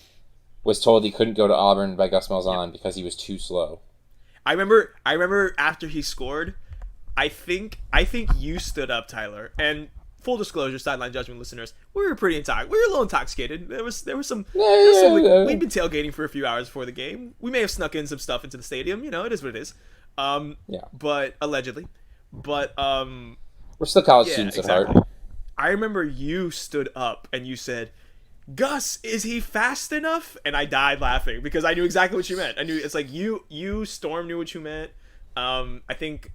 was told he couldn't go to Auburn by Gus Malzahn because he was too slow. I remember after he scored, I think you stood up, Tyler, and full disclosure, sideline judgment listeners, we were pretty intoxicated. We were a little intoxicated. There was some. We'd been tailgating for a few hours before the game. We may have snuck in some stuff into the stadium. You know, it is what it is. But allegedly, we're still college students at heart. I remember you stood up and you said, "Gus, is he fast enough?" And I died laughing because I knew exactly what you meant. I knew it's like you Storm knew what you meant. I think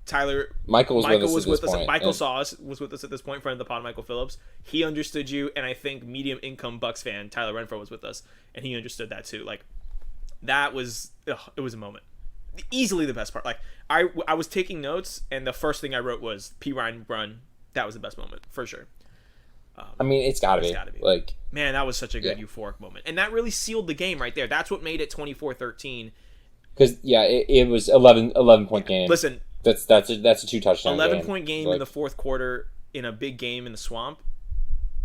Tyler Michael was with us. Michael was with us at this point, friend of the pod, Michael Phillips. He understood you, and I think medium income Bucks fan Tyler Renfro was with us, and he understood that too. Like that was it was a moment. Easily the best part. Like I was taking notes, and the first thing I wrote was Pirine run. That was the best moment for sure. I mean, it's gotta be. Like, man, that was such a good euphoric moment, and that really sealed the game right there. That's what made it 24-13. Because it was 11 point game. Listen, that's a 2-touchdown 11-point game in the fourth quarter in a big game in the Swamp.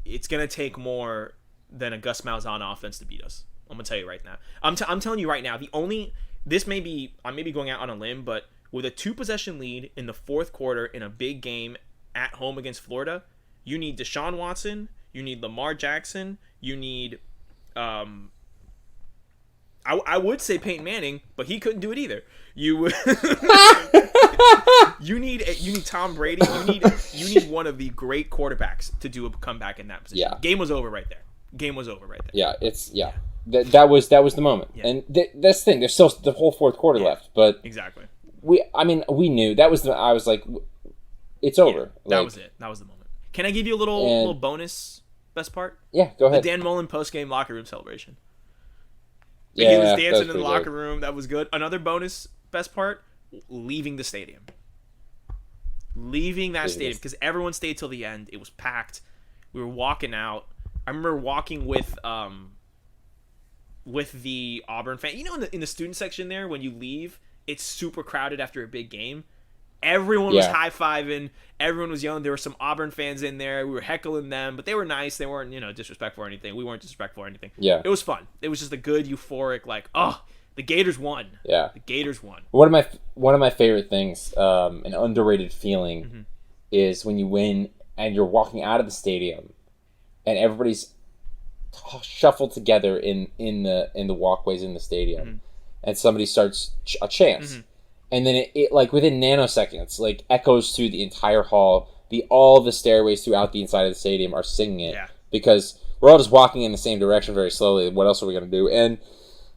It's gonna take more than a Gus Malzahn offense to beat us. I'm gonna tell you right now. I'm telling you right now. I may be going out on a limb, but with a 2-possession lead in the fourth quarter in a big game at home against Florida, you need Deshaun Watson, you need Lamar Jackson, you need I would say Peyton Manning, but he couldn't do it either. You you need Tom Brady. You need one of the great quarterbacks to do a comeback in that position. Yeah. Game was over right there. Yeah, that was the moment. Yeah. And that's the thing. There's still the whole fourth quarter left, but exactly. We knew that was I was like, it's over. That was it. That was the moment. Can I give you a little bonus best part? Yeah, go ahead. The Dan Mullen post-game locker room celebration. Yeah, he was dancing in the locker room. That was good. Another bonus best part, leaving the stadium. Leaving that stadium because everyone stayed till the end. It was packed. We were walking out. I remember walking with the Auburn fan. You know, in the student section there, when you leave, it's super crowded after a big game. Everyone was high-fiving. Everyone was yelling. There were some Auburn fans in there. We were heckling them, but they were nice. They weren't, disrespectful or anything. We weren't disrespectful or anything. Yeah. It was fun. It was just a good, euphoric, like, oh, the Gators won. Yeah. The Gators won. One of my favorite things, an underrated feeling, is when you win and you're walking out of the stadium and everybody's shuffled together in the walkways in the stadium, and somebody starts a chant. And then it like within nanoseconds, like echoes through the entire hall. All the stairways throughout the inside of the stadium are singing it because we're all just walking in the same direction very slowly. What else are we gonna do? And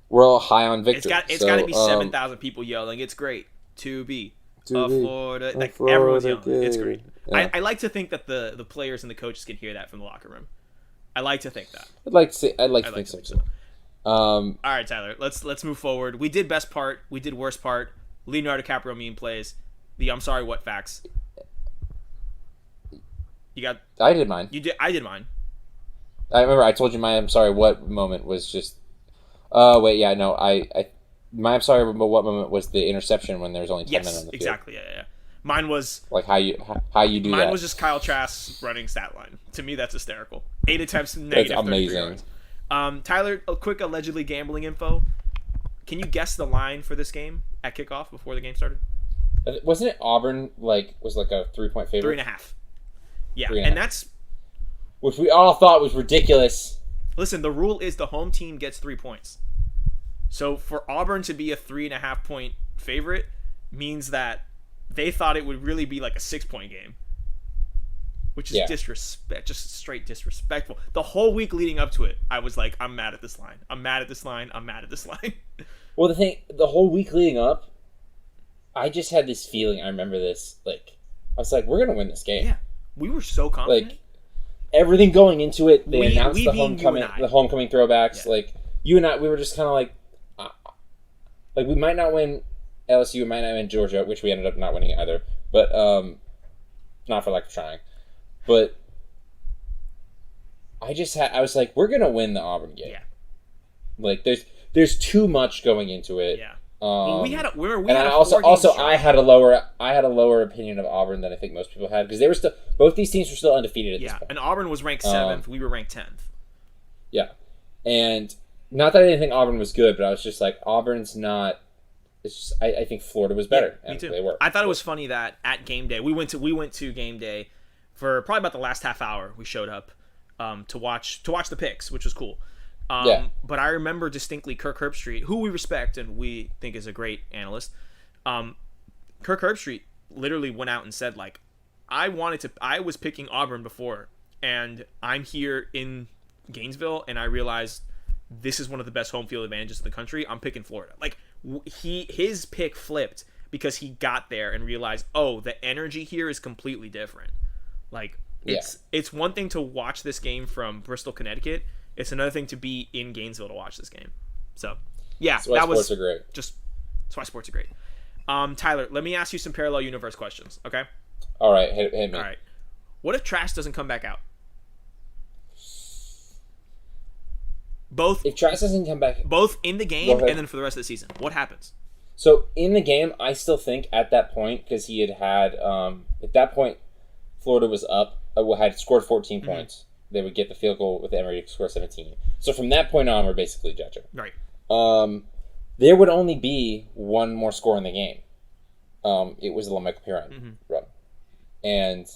we're all high on victory. It's got to be 7,000 people yelling. It's great to be Florida. Like everyone's yelling. It's great. Yeah. I like to think that the players and the coaches can hear that from the locker room. I like to think that. I'd like to think so too. All right, Tyler. Let's move forward. We did best part. We did worst part. Leonardo DiCaprio meme plays. The I'm sorry what facts. You got. I did mine. You did. I did mine. I remember I told you my I'm sorry what moment was just. Wait, yeah, no, my I'm sorry but what moment was the interception when there was only 10 minutes on the field. Exactly. Yeah. Mine was like how you do mine that. Mine was just Kyle Trask running stat line. To me, that's hysterical. 8 attempts, negative. That's amazing. Tyler, a quick allegedly gambling info. Can you guess the line for this game at kickoff before the game started? Wasn't it Auburn was like a 3-point favorite? 3.5. Yeah, and that's which we all thought was ridiculous. Listen, the rule is the home team gets 3 points. So for Auburn to be a 3.5 point favorite means that they thought it would really be like a 6-point game, which is just straight disrespectful. The whole week leading up to it, I was like, I'm mad at this line. I'm mad at this line. Well, the whole week leading up, I just had this feeling. I remember this. Like, I was like, we're gonna win this game. Yeah, we were so confident. Like, everything going into it, they announced the homecoming throwbacks. Yeah. Like, you and I, we were just kind of like we might not win LSU, we might not win Georgia, which we ended up not winning either. But not for lack of trying. But I was like, we're gonna win the Auburn game. Yeah. Like, there's too much going into it. Yeah. I had a lower opinion of Auburn than I think most people had because they were still both these teams were still undefeated at this point. And Auburn was ranked 7th. We were ranked 10th. Yeah, and not that I didn't think Auburn was good, but I was just like, Auburn's not. It's just, I think Florida was better. Yeah, me too. They were. I thought it was funny that at game day we went to game day for probably about the last half hour. We showed up to watch the picks, which was cool. But I remember distinctly Kirk Herbstreit, who we respect and we think is a great analyst. Kirk Herbstreit literally went out and said, like, I was picking Auburn before, and I'm here in Gainesville, and I realized this is one of the best home field advantages in the country. I'm picking Florida. Like, his pick flipped because he got there and realized, oh, the energy here is completely different. Like, it's one thing to watch this game from Bristol, Connecticut. It's another thing to be in Gainesville to watch this game. So, yeah, that's why sports are great. That's why sports are great. Tyler, let me ask you some parallel universe questions, okay? All right, hit me. All right. What if Trask doesn't come back out? If Trask doesn't come back... Both in the game and then for the rest of the season. What happens? So, in the game, I still think at that point, because he had at that point, Florida was up, had scored 14 points. They would get the field goal with Emory to score 17. So from that point on, we're basically judging. Right. There would only be one more score in the game. It was the Michael Piron run, and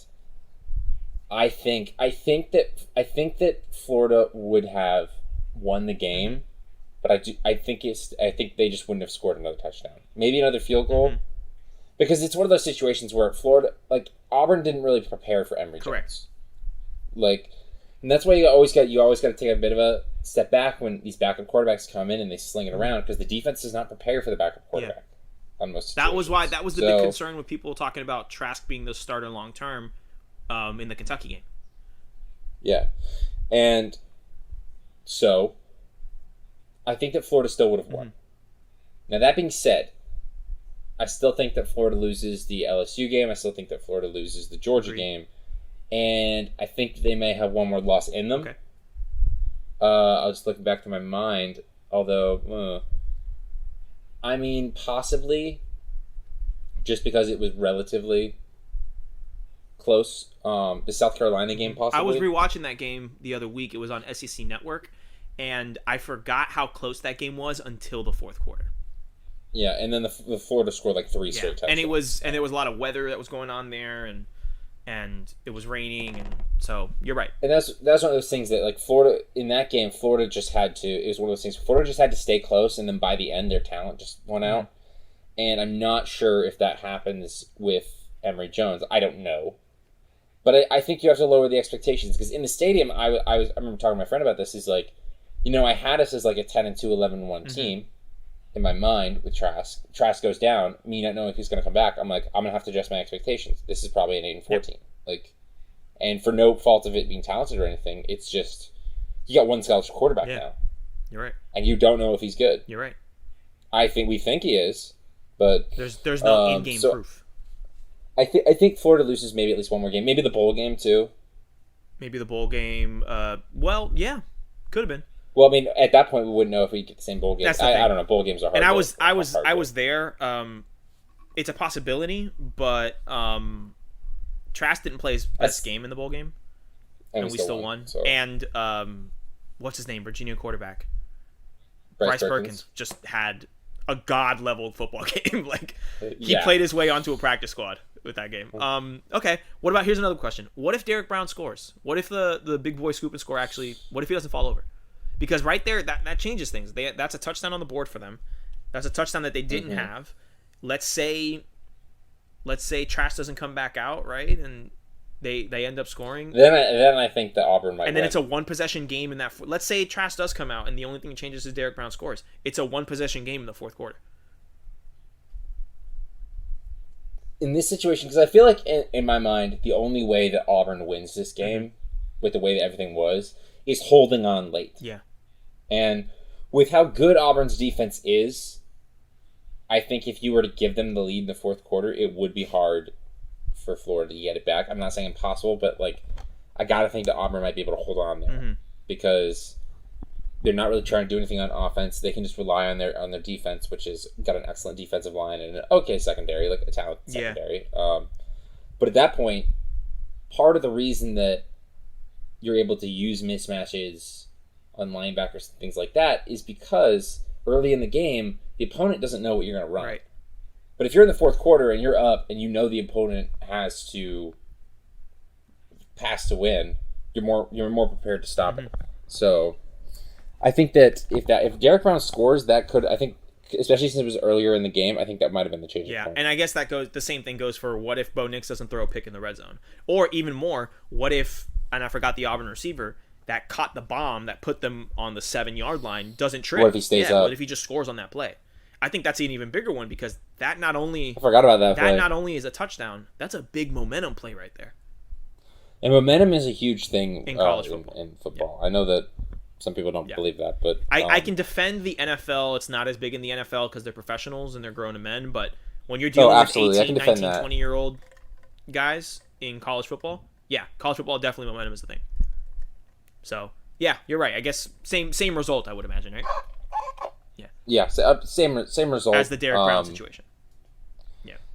I think that Florida would have won the game but I think they just wouldn't have scored another touchdown. Maybe another field goal. Mm-hmm. Because it's one of those situations where Florida, like Auburn, didn't really prepare for Emory Jones. Like, and that's why you always got to take a bit of a step back when these backup quarterbacks come in and they sling it around, because the defense does not prepare for the backup quarterback on most situations. That was the big concern with people talking about Trask being the starter long term in the Kentucky game. Yeah, and so I think that Florida still would have won. Now that being said, I still think that Florida loses the LSU game. I still think that Florida loses the Georgia game. And I think they may have one more loss in them. Okay. I was looking back to my mind. Although, I mean, possibly, just because it was relatively close. The South Carolina game, possibly. I was rewatching that game the other week. It was on SEC Network. And I forgot how close that game was until the fourth quarter. Yeah, and then the Florida scored like 3 straight touchdowns. And there was a lot of weather that was going on there, and it was raining, and so you're right. And that's one of those things that, like, Florida in that game, Florida just had to. It was one of those things. Florida just had to stay close, and then by the end, their talent just went out. And I'm not sure if that happens with Emory Jones. I don't know, but I think you have to lower the expectations, because in the stadium, I remember talking to my friend about this. Is like, I had us as like a 10-2, 11-1 team. In my mind, with Trask. Trask goes down, me not knowing if he's going to come back, I'm like, I'm going to have to adjust my expectations. This is probably an 8-4 team. Like, and for no fault of it being talented or anything, it's just, you got one scholarship quarterback now. You're right. And you don't know if he's good. You're right. We think he is, but there's no in-game proof. I think Florida loses maybe at least one more game. Maybe the bowl game, too. Maybe the bowl game. Well, yeah. Could have been. Well, I mean, at that point, we wouldn't know if we get the same bowl game. I don't know. Bowl games are hard. And I was there. It's a possibility, but Trask didn't play his best game in the bowl game, and we still won. So. And what's his name? Virginia quarterback Bryce Perkins just had a god level football game. Like, he played his way onto a practice squad with that game. Okay. What about, here's another question. What if Derek Brown scores? What if the big boy scoop and score actually, what if he doesn't fall over? Because right there, that changes things. That's a touchdown on the board for them. That's a touchdown that they didn't have. Let's say Trask doesn't come back out, right? And they end up scoring. Then I think that Auburn might And then win. It's a one-possession game in that. Let's say Trask does come out, and the only thing that changes is Derek Brown scores. It's a one-possession game in the fourth quarter. In this situation, because I feel like in my mind, the only way that Auburn wins this game, with the way that everything was, is holding on late. Yeah. And with how good Auburn's defense is, I think if you were to give them the lead in the fourth quarter, it would be hard for Florida to get it back. I'm not saying impossible, but like, I gotta think that Auburn might be able to hold on there because they're not really trying to do anything on offense. They can just rely on their defense, which has got an excellent defensive line and an okay secondary, like a talented secondary. But at that point, part of the reason that you're able to use mismatches on linebackers and things like that is because early in the game, the opponent doesn't know what you're going to run. Right. But if you're in the fourth quarter and you're up and you know the opponent has to pass to win, you're more prepared to stop it. So I think that if Derek Brown scores, that could, I think, especially since it was earlier in the game, I think that might have been the changing point. And I guess the same thing goes for what if Bo Nix doesn't throw a pick in the red zone, or even more, what if, and I forgot the Auburn receiver that caught the bomb that put them on the 7-yard line doesn't trip. What if he stays up? What if he just scores on that play? I think that's an even bigger one because that not only I forgot about that play. Not only is a touchdown, that's a big momentum play right there. And momentum is a huge thing in college football. In football. Yeah. I know that some people don't believe that, but I can defend the NFL. It's not as big in the NFL because they're professionals and they're grown men. But when you're dealing with 18, 19, 20-year-old guys in college football, college football definitely momentum is the thing. So yeah, you're right. I guess same result. I would imagine, right? Yeah, same result as the Derek Brown situation.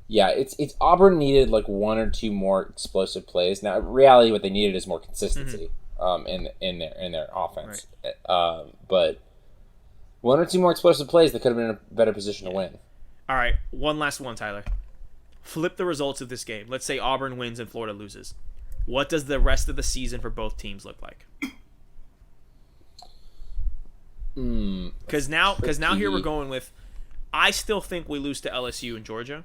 Yeah, it's Auburn needed like one or two more explosive plays. Now, in reality, what they needed is more consistency in their offense. Right. But one or two more explosive plays, they could have been in a better position to win. All right, one last one, Tyler. Flip the results of this game. Let's say Auburn wins and Florida loses. What does the rest of the season for both teams look like? Because now here we're going with, I still think we lose to LSU and Georgia.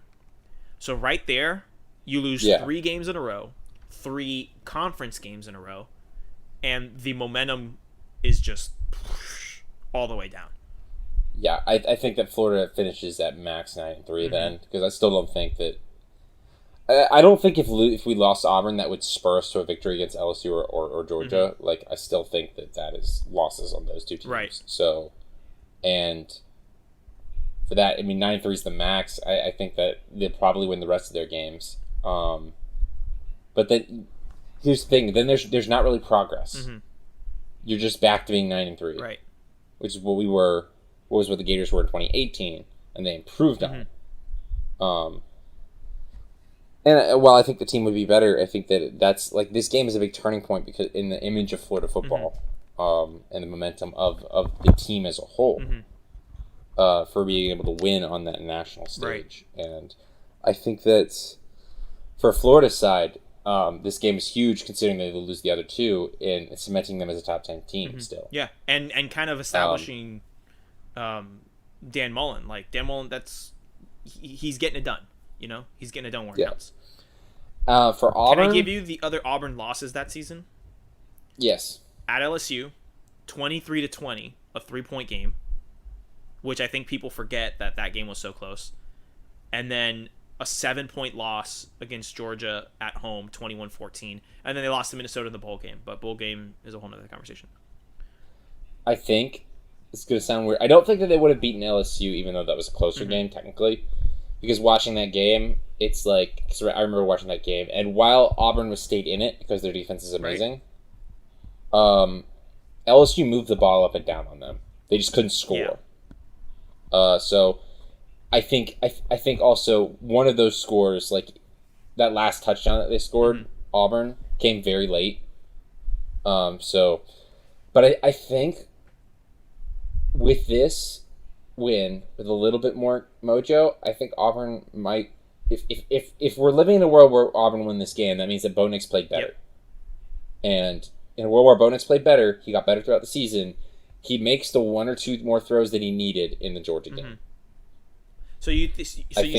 So right there, you lose 3 games in a row, 3 conference games in a row, and the momentum is just all the way down. Yeah, I think that Florida finishes at max 9-3 then, because I still don't think that. I don't think if we lost Auburn, that would spur us to a victory against LSU or Georgia. Like, I still think that is losses on those two teams. Right. So, and for that, I mean, 9-3 is the max. I think that they'll probably win the rest of their games. But then, here's the thing. Then there's not really progress. Mm-hmm. You're just back to being 9-3. Right. Which is what we were. What was what the Gators were in 2018, and they improved on it. And while I think the team would be better, I think that's like this game is a big turning point because in the image of Florida football, and the momentum of the team as a whole, for being able to win on that national stage. Right. And I think that for Florida's side, this game is huge considering they will lose the other 2 and cementing them as a top 10 team still. Yeah, and kind of establishing Dan Mullen. Like Dan Mullen, he's getting it done. You know, he's getting it done where it counts. For Auburn, can I give you the other Auburn losses that season? Yes. At LSU, 23-20, a 3-point game, which I think people forget that game was so close, and then a 7-point loss against Georgia at home, 21-14, and then they lost to Minnesota in the bowl game. But bowl game is a whole other conversation. I think it's going to sound weird. I don't think that they would have beaten LSU, even though that was a closer game technically. Because watching that game, it's like... Cause I remember watching that game, and while Auburn stayed in it, because their defense is amazing, LSU moved the ball up and down on them. They just couldn't score. Yeah. So, I think also one of those scores, like that last touchdown that they scored, Auburn, came very late. But I think with this win, with a little bit more mojo, I think Auburn might. If we're living in a world where Auburn win this game, that means that Bo Nix played better. Yep. And in a world where Bo Nix played better, he got better throughout the season. He makes the 1 or 2 more throws that he needed in the Georgia game. So you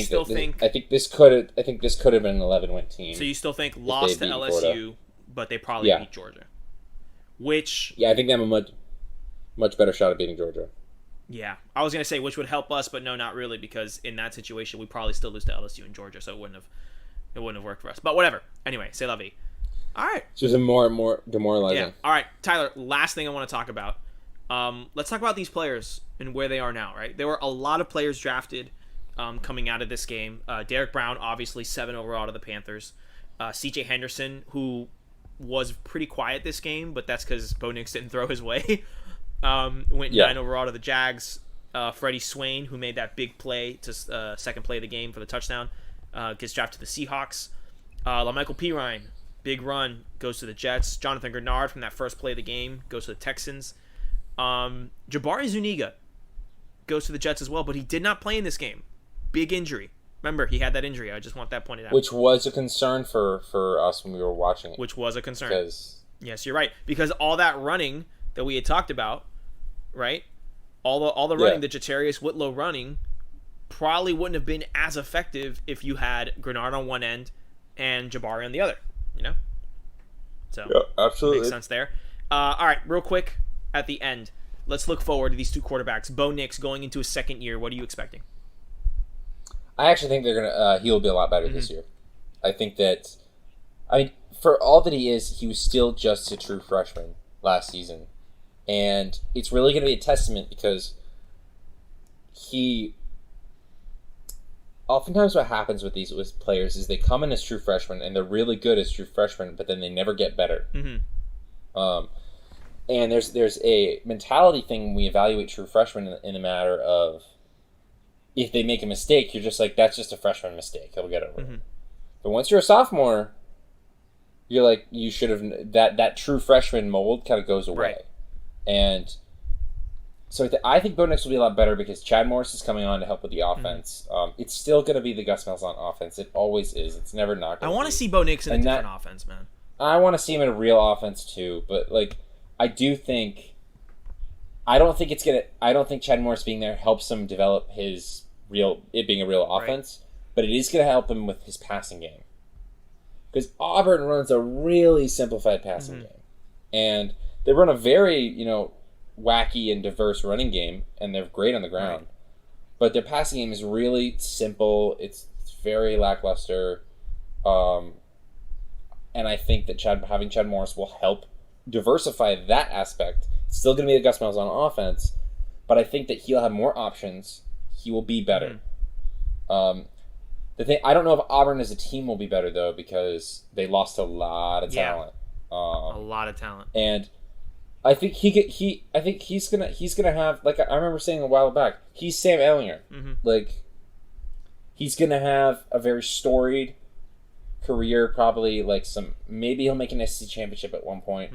still think? I think this could have been an 11-win team. So you still think lost to LSU, Florida. But they probably beat Georgia. Which I think they have a much better shot at beating Georgia. Yeah, I was gonna say which would help us, but no, not really, because in that situation we probably still lose to LSU and Georgia, so it wouldn't have worked for us. But whatever. Anyway, c'est la vie. All right. It's just more and more demoralizing. Yeah. All right, Tyler. Last thing I want to talk about. Let's talk about these players and where they are now. Right, there were a lot of players drafted coming out of this game. Derek Brown, obviously 7 overall to the Panthers. C.J. Henderson, who was pretty quiet this game, but that's because Bo Nix didn't throw his way. Went 9 overall to the Jags. Freddie Swain, who made that big play to second play of the game for the touchdown, gets drafted to the Seahawks. LaMichael Pirine, big run, goes to the Jets. Jonathan Grenard from that first play of the game goes to the Texans. Jabari Zuniga goes to the Jets as well, but he did not play in this game. Big injury. Remember, he had that injury. I just want that pointed out. Which was a concern for us when we were watching it. Which was a concern. Yes, you're right. Because all that running that we had talked about, right? All the running, the Jatarius Whitlow running, probably wouldn't have been as effective if you had Grenard on one end and Jabari on the other. You know? So, absolutely. Makes sense there. All right, real quick at the end, let's look forward to these two quarterbacks. Bo Nix going into his second year. What are you expecting? I actually think they're gonna. He'll be a lot better this year. I think that. I mean, for all that he is, he was still just a true freshman last season, and it's really going to be a testament because he. Oftentimes, what happens with these players is they come in as true freshmen and they're really good as true freshmen, but then they never get better. And there's a mentality thing when we evaluate true freshmen in the matter of. If they make a mistake, you're just like, that's just a freshman mistake. He'll get over it. But once you're a sophomore, you're like, you should have... That true freshman mold kind of goes away. Right. And so I think Bo Nix will be a lot better because Chad Morris is coming on to help with the offense. It's still going to be the Gus Malzahn offense. It always is. It's never not going to be. I want to see Bo Nix in a different offense, man. I want to see him in a real offense, too. But, like, I do think... I don't think Chad Morris being there helps him develop it being a real offense, but it is going to help him with his passing game. Because Auburn runs a really simplified passing game. And they run a very, wacky and diverse running game, and they're great on the ground. Right. But their passing game is really simple. It's very lackluster. And I think that having Chad Morris will help diversify that aspect. It's still going to be the Gus Malzahn on offense, but I think that he'll have more options. He will be better. The thing, I don't know if Auburn as a team will be better though, because they lost a lot of talent. A lot of talent. And I think he's gonna have, like I remember saying a while back, he's Sam Ehlinger. Like, he's gonna have a very storied career, probably maybe he'll make an SEC championship at one point.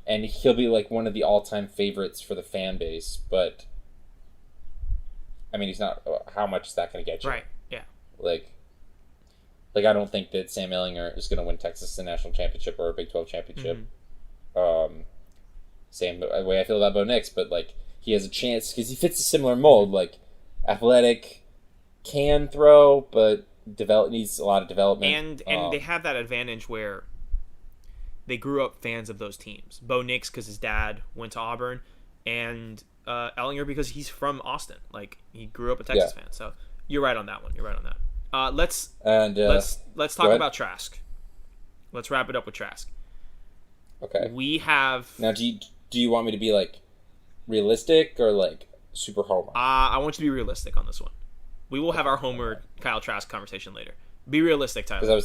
And he'll be like one of the all-time favorites for the fan base, but I mean, he's not. How much is that going to get you? Right. Yeah. Like I don't think that Sam Ehlinger is going to win Texas a national championship or a Big 12 championship. Same way I feel about Bo Nix, but he has a chance because he fits a similar mold. Athletic, can throw, but needs a lot of development. And they have that advantage where they grew up fans of those teams. Bo Nix because his dad went to Auburn, and Ehlinger because he's from Austin. He grew up a Texas fan. So you're right on that one. Let's talk about Trask. Let's wrap it up with Trask. Okay. We have now. Do you want me to be realistic or super homer? I want you to be realistic on this one. We will have our Homer Kyle Trask conversation later. Be realistic, Tyler. Because I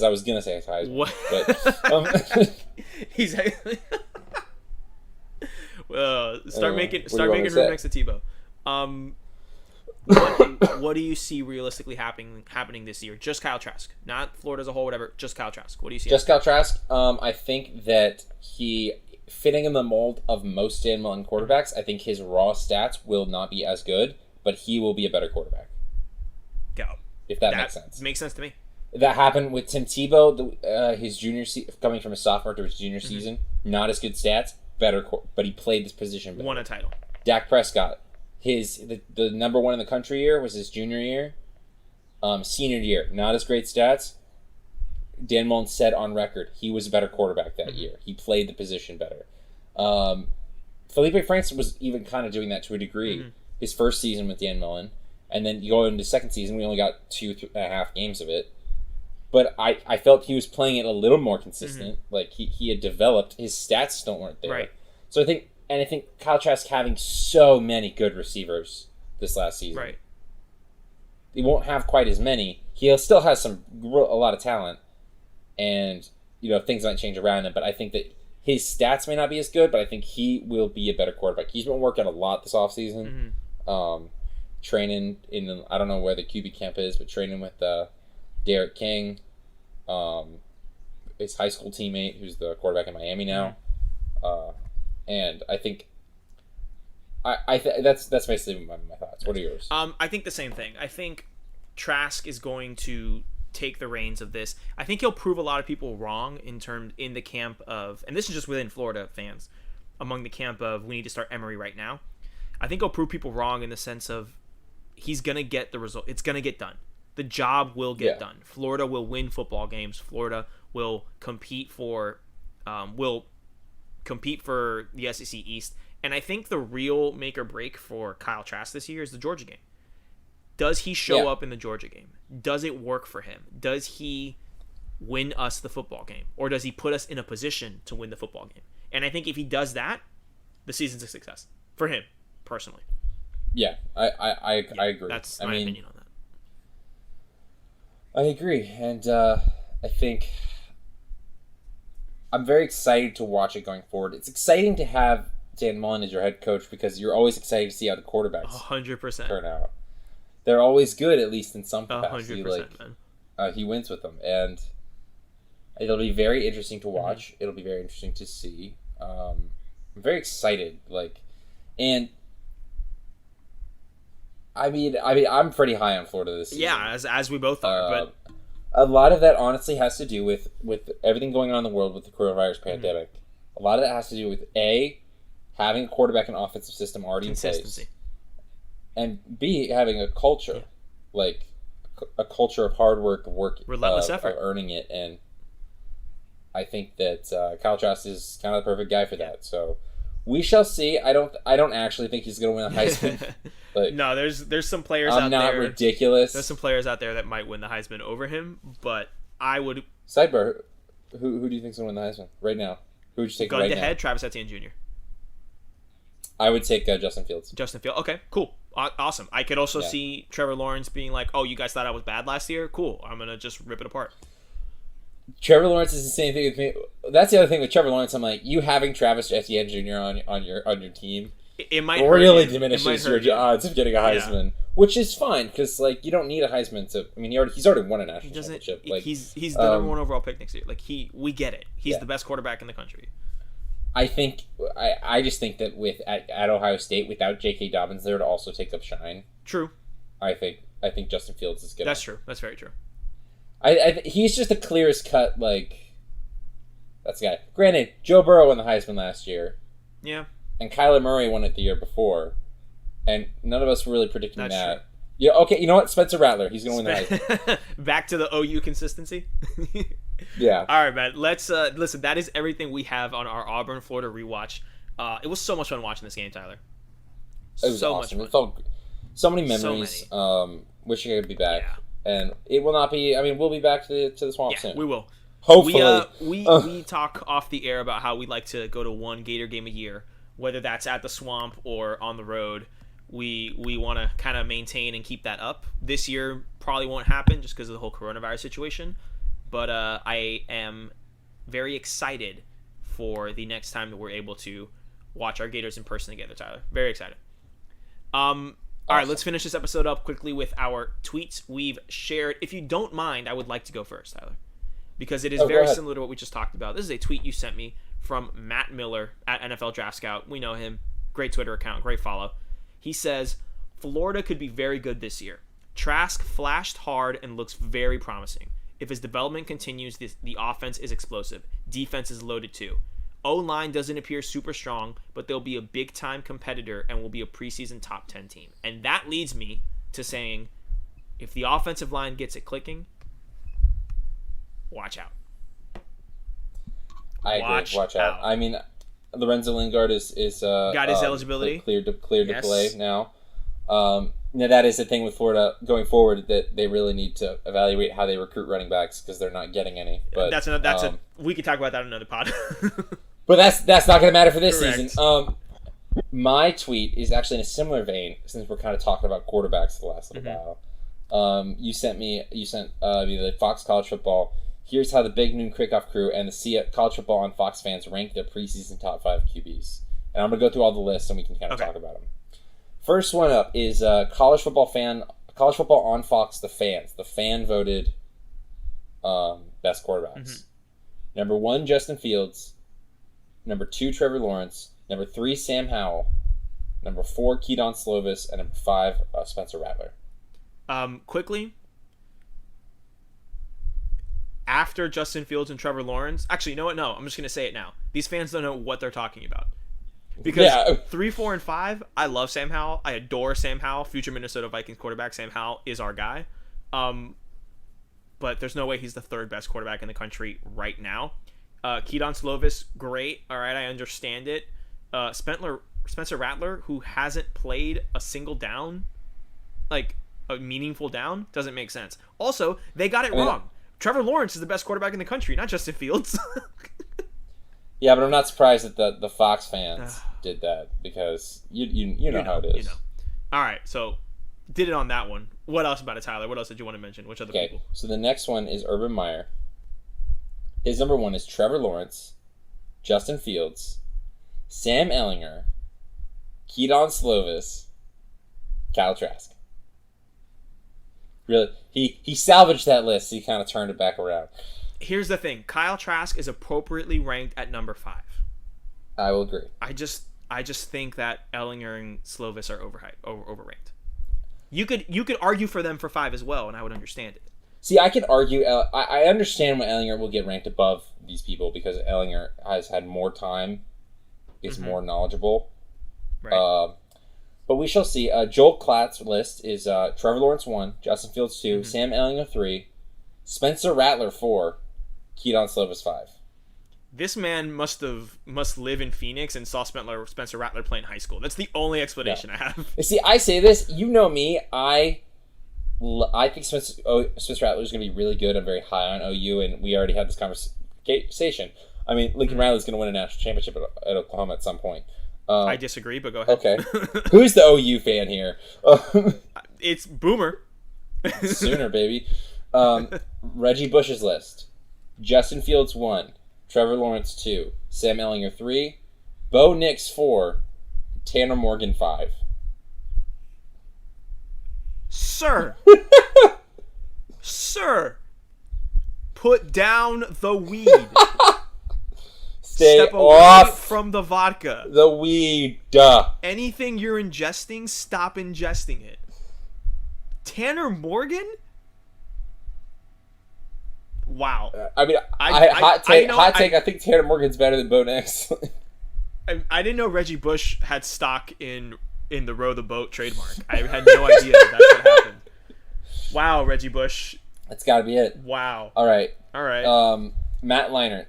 was gonna say Heisman. What? But, He's start making room next to Tebow. What do you see realistically happening this year? Just Kyle Trask, not Florida as a whole, whatever. Just Kyle Trask. What do you see? Just Kyle Trask. I think that he fitting in the mold of most Dan Mullen quarterbacks. I think his raw stats will not be as good, but he will be a better quarterback. Go. If that makes sense. Makes sense to me. That happened with Tim Tebow, his junior coming from his sophomore to his junior season. Not as good stats, but he played this position better. Won a title. Dak Prescott, the number one in the country year was his junior year. Senior year, not as great stats. Dan Mullen said on record he was a better quarterback that year. He played the position better. Felipe Franks was even kind of doing that to a degree. His first season with Dan Mullen. And then you go into second season, we only got 2.5 games of it. But I felt he was playing it a little more consistent. He had developed. His stats still weren't there. Right. So I think Kyle Trask having so many good receivers this last season. Right. He won't have quite as many. He still has a lot of talent. And, things might change around him. But I think that his stats may not be as good, but I think he will be a better quarterback. He's been working a lot this offseason. Training I don't know where the QB camp is, but training with Derek King, his high school teammate, who's the quarterback in Miami now. And I think that's basically my thoughts. What are yours? I think the same thing. I think Trask is going to take the reins of this. I think he'll prove a lot of people wrong in the camp of, and this is just within Florida fans, among the camp of we need to start Emory right now. I think he'll prove people wrong in the sense of he's going to get the result. It's going to get done. The job will get done. Florida will win football games. Florida will compete for the SEC East. And I think the real make or break for Kyle Trask this year is the Georgia game. Does he show up in the Georgia game? Does it work for him? Does he win us the football game? Or does he put us in a position to win the football game? And I think if he does that, the season's a success for him, personally. Yeah, I agree. That's my opinion on that. I agree. And I think I'm very excited to watch it going forward. It's exciting to have Dan Mullen as your head coach because you're always excited to see how the quarterbacks 100% turn out. They're always good, at least in some capacity. 100%, man. He wins with them, and it'll be very interesting to watch. It'll be very interesting to see. I'm very excited. And I mean, I'm pretty high on Florida this season. Yeah, as we both are. But a lot of that honestly has to do with everything going on in the world with the coronavirus pandemic. A lot of that has to do with having a quarterback and offensive system already in place, and B, having a culture, like a culture of hard work, relentless effort, of earning it, and I think that Kyle Trask is kind of the perfect guy for that. So we shall see. I don't actually think he's going to win the Heisman. Like, no, there's some players out there. I'm not ridiculous. There's some players out there that might win the Heisman over him, but I would. Sidebar: Who do you think's going to win the Heisman right now? Who would you take right now? Gun to head, Travis Etienne Jr. I would take Justin Fields. Justin Fields. Okay, cool. Awesome. I could also see Trevor Lawrence being like, oh, you guys thought I was bad last year? Cool. I'm going to just rip it apart. Trevor Lawrence is the same thing with me. That's the other thing with Trevor Lawrence. I'm like, you having Travis Etienne Jr. on your team, it might really diminishes your odds of getting a Heisman, which is fine because like you don't need a Heisman to. I mean, he's already won a national championship. Like he's the number one overall pick next year. Like we get it. He's the best quarterback in the country. I think I just think that at Ohio State without J.K. Dobbins there to also take up shine. True. I think Justin Fields is good. That's true. That's very true. He's just the clearest cut. Like that's the guy. Granted, Joe Burrow won the Heisman last year. Yeah. And Kyler Murray won it the year before, and none of us were really predicting that's that. True. Yeah. Okay. You know what? Spencer Rattler. He's going to win the Heisman. Back to the OU consistency. Yeah. All right, man. Let's listen. That is everything we have on our Auburn, Florida rewatch. It was so much fun watching this game, Tyler. It was so awesome. Much fun. It felt so many memories. Wishing I could be back, and it will not be. I mean, we'll be back to the swamp soon. We will. Hopefully, we talk off the air about how we like to go to one Gator game a year, whether that's at the swamp or on the road. We want to kind of maintain and keep that up. This year probably won't happen just because of the whole coronavirus situation. But I am very excited for the next time that we're able to watch our Gators in person together, Tyler. Very excited. All right, let's finish this episode up quickly with our tweets we've shared. If you don't mind, I would like to go first, Tyler, because it is very similar to what we just talked about. This is a tweet you sent me from Matt Miller at NFL Draft Scout. We know him. Great Twitter account. Great follow. He says, Florida could be very good this year. Trask flashed hard and looks very promising. If his development continues, the offense is explosive. Defense is loaded too. O-line doesn't appear super strong, but they'll be a big-time competitor and will be a preseason top 10 team. And that leads me to saying, if the offensive line gets it cleaking, watch out. I agree. Watch out. I mean, Lorenzo Lingard is got his eligibility cleared to play now. Now that is the thing with Florida going forward, that they really need to evaluate how they recruit running backs because they're not getting any. But we could talk about that in another pod. But that's not going to matter for this Correct. season. My tweet is actually in a similar vein since we're kind of talking about quarterbacks for the last little while. You sent me the Fox College Football. Here's how the Big Noon Kickoff crew and the College Football on Fox fans rank their preseason top 5 QBs. And I'm going to go through all the lists and we can kind of talk about them. First one up is College Football on Fox, the fan voted best quarterbacks. Number 1, Justin Fields. Number 2, Trevor Lawrence. Number 3, Sam Howell. Number 4, Keaton Slovis. And number 5, Spencer Rattler. Quickly, after Justin Fields and Trevor Lawrence, actually, you know what? No, I'm just going to say it now. These fans don't know what they're talking about. Because 3, 4, and 5, I love Sam Howell. I adore Sam Howell. Future Minnesota Vikings quarterback Sam Howell is our guy. But there's no way he's the 3rd best quarterback in the country right now. Keaton Slovis, great. All right, I understand it. Spencer Rattler, who hasn't played a single down, like a meaningful down, doesn't make sense. Also, they got it wrong. Trevor Lawrence is the best quarterback in the country, not Justin Fields. Yeah, but I'm not surprised that the Fox fans did that because you know how it is. You know. All right, so did it on that one. What else about it, Tyler? What else did you want to mention? Which other people? So the next one is Urban Meyer. His number 1 is Trevor Lawrence, Justin Fields, Sam Ehlinger, Keaton Slovis, Kyle Trask. Really, he salvaged that list. He kind of turned it back around. Here's the thing. Kyle Trask is appropriately ranked at number 5. I will agree. I just think that Ehlinger and Slovis are overranked. You could argue for them for 5 as well, and I would understand it. See, I could argue. I understand why Ehlinger will get ranked above these people because Ehlinger has had more time is more knowledgeable. Right. But we shall see. Joel Klatt's list is Trevor Lawrence 1, Justin Fields 2, Sam Ehlinger 3, Spencer Rattler 4, Keaton Slovis 5. This man must live in Phoenix and saw Spencer Rattler play in high school. That's the only explanation I have. You see, I say this. You know me. I think Spencer Rattler is going to be really good. I'm very high on OU, and we already had this conversation. I mean, Lincoln Riley's going to win a national championship at Oklahoma at some point. I disagree, but go ahead. Okay. Who's the OU fan here? It's Boomer. Sooner, baby. Reggie Bush's list. Justin Fields 1, Trevor Lawrence 2, Sam Ehlinger 3, Bo Nix 4, Tanner Morgan 5. Sir. Sir. Put down the weed. Step away from the vodka. The weed. Anything you're ingesting, stop ingesting it. Tanner Morgan? Wow. I mean, hot take. I think Tanner Morgan's better than Bo Nix. I didn't know Reggie Bush had stock in the Row the Boat trademark. I had no idea that's what happened. Wow, Reggie Bush. That's got to be it. Wow. All right. Right. Matt Leinart.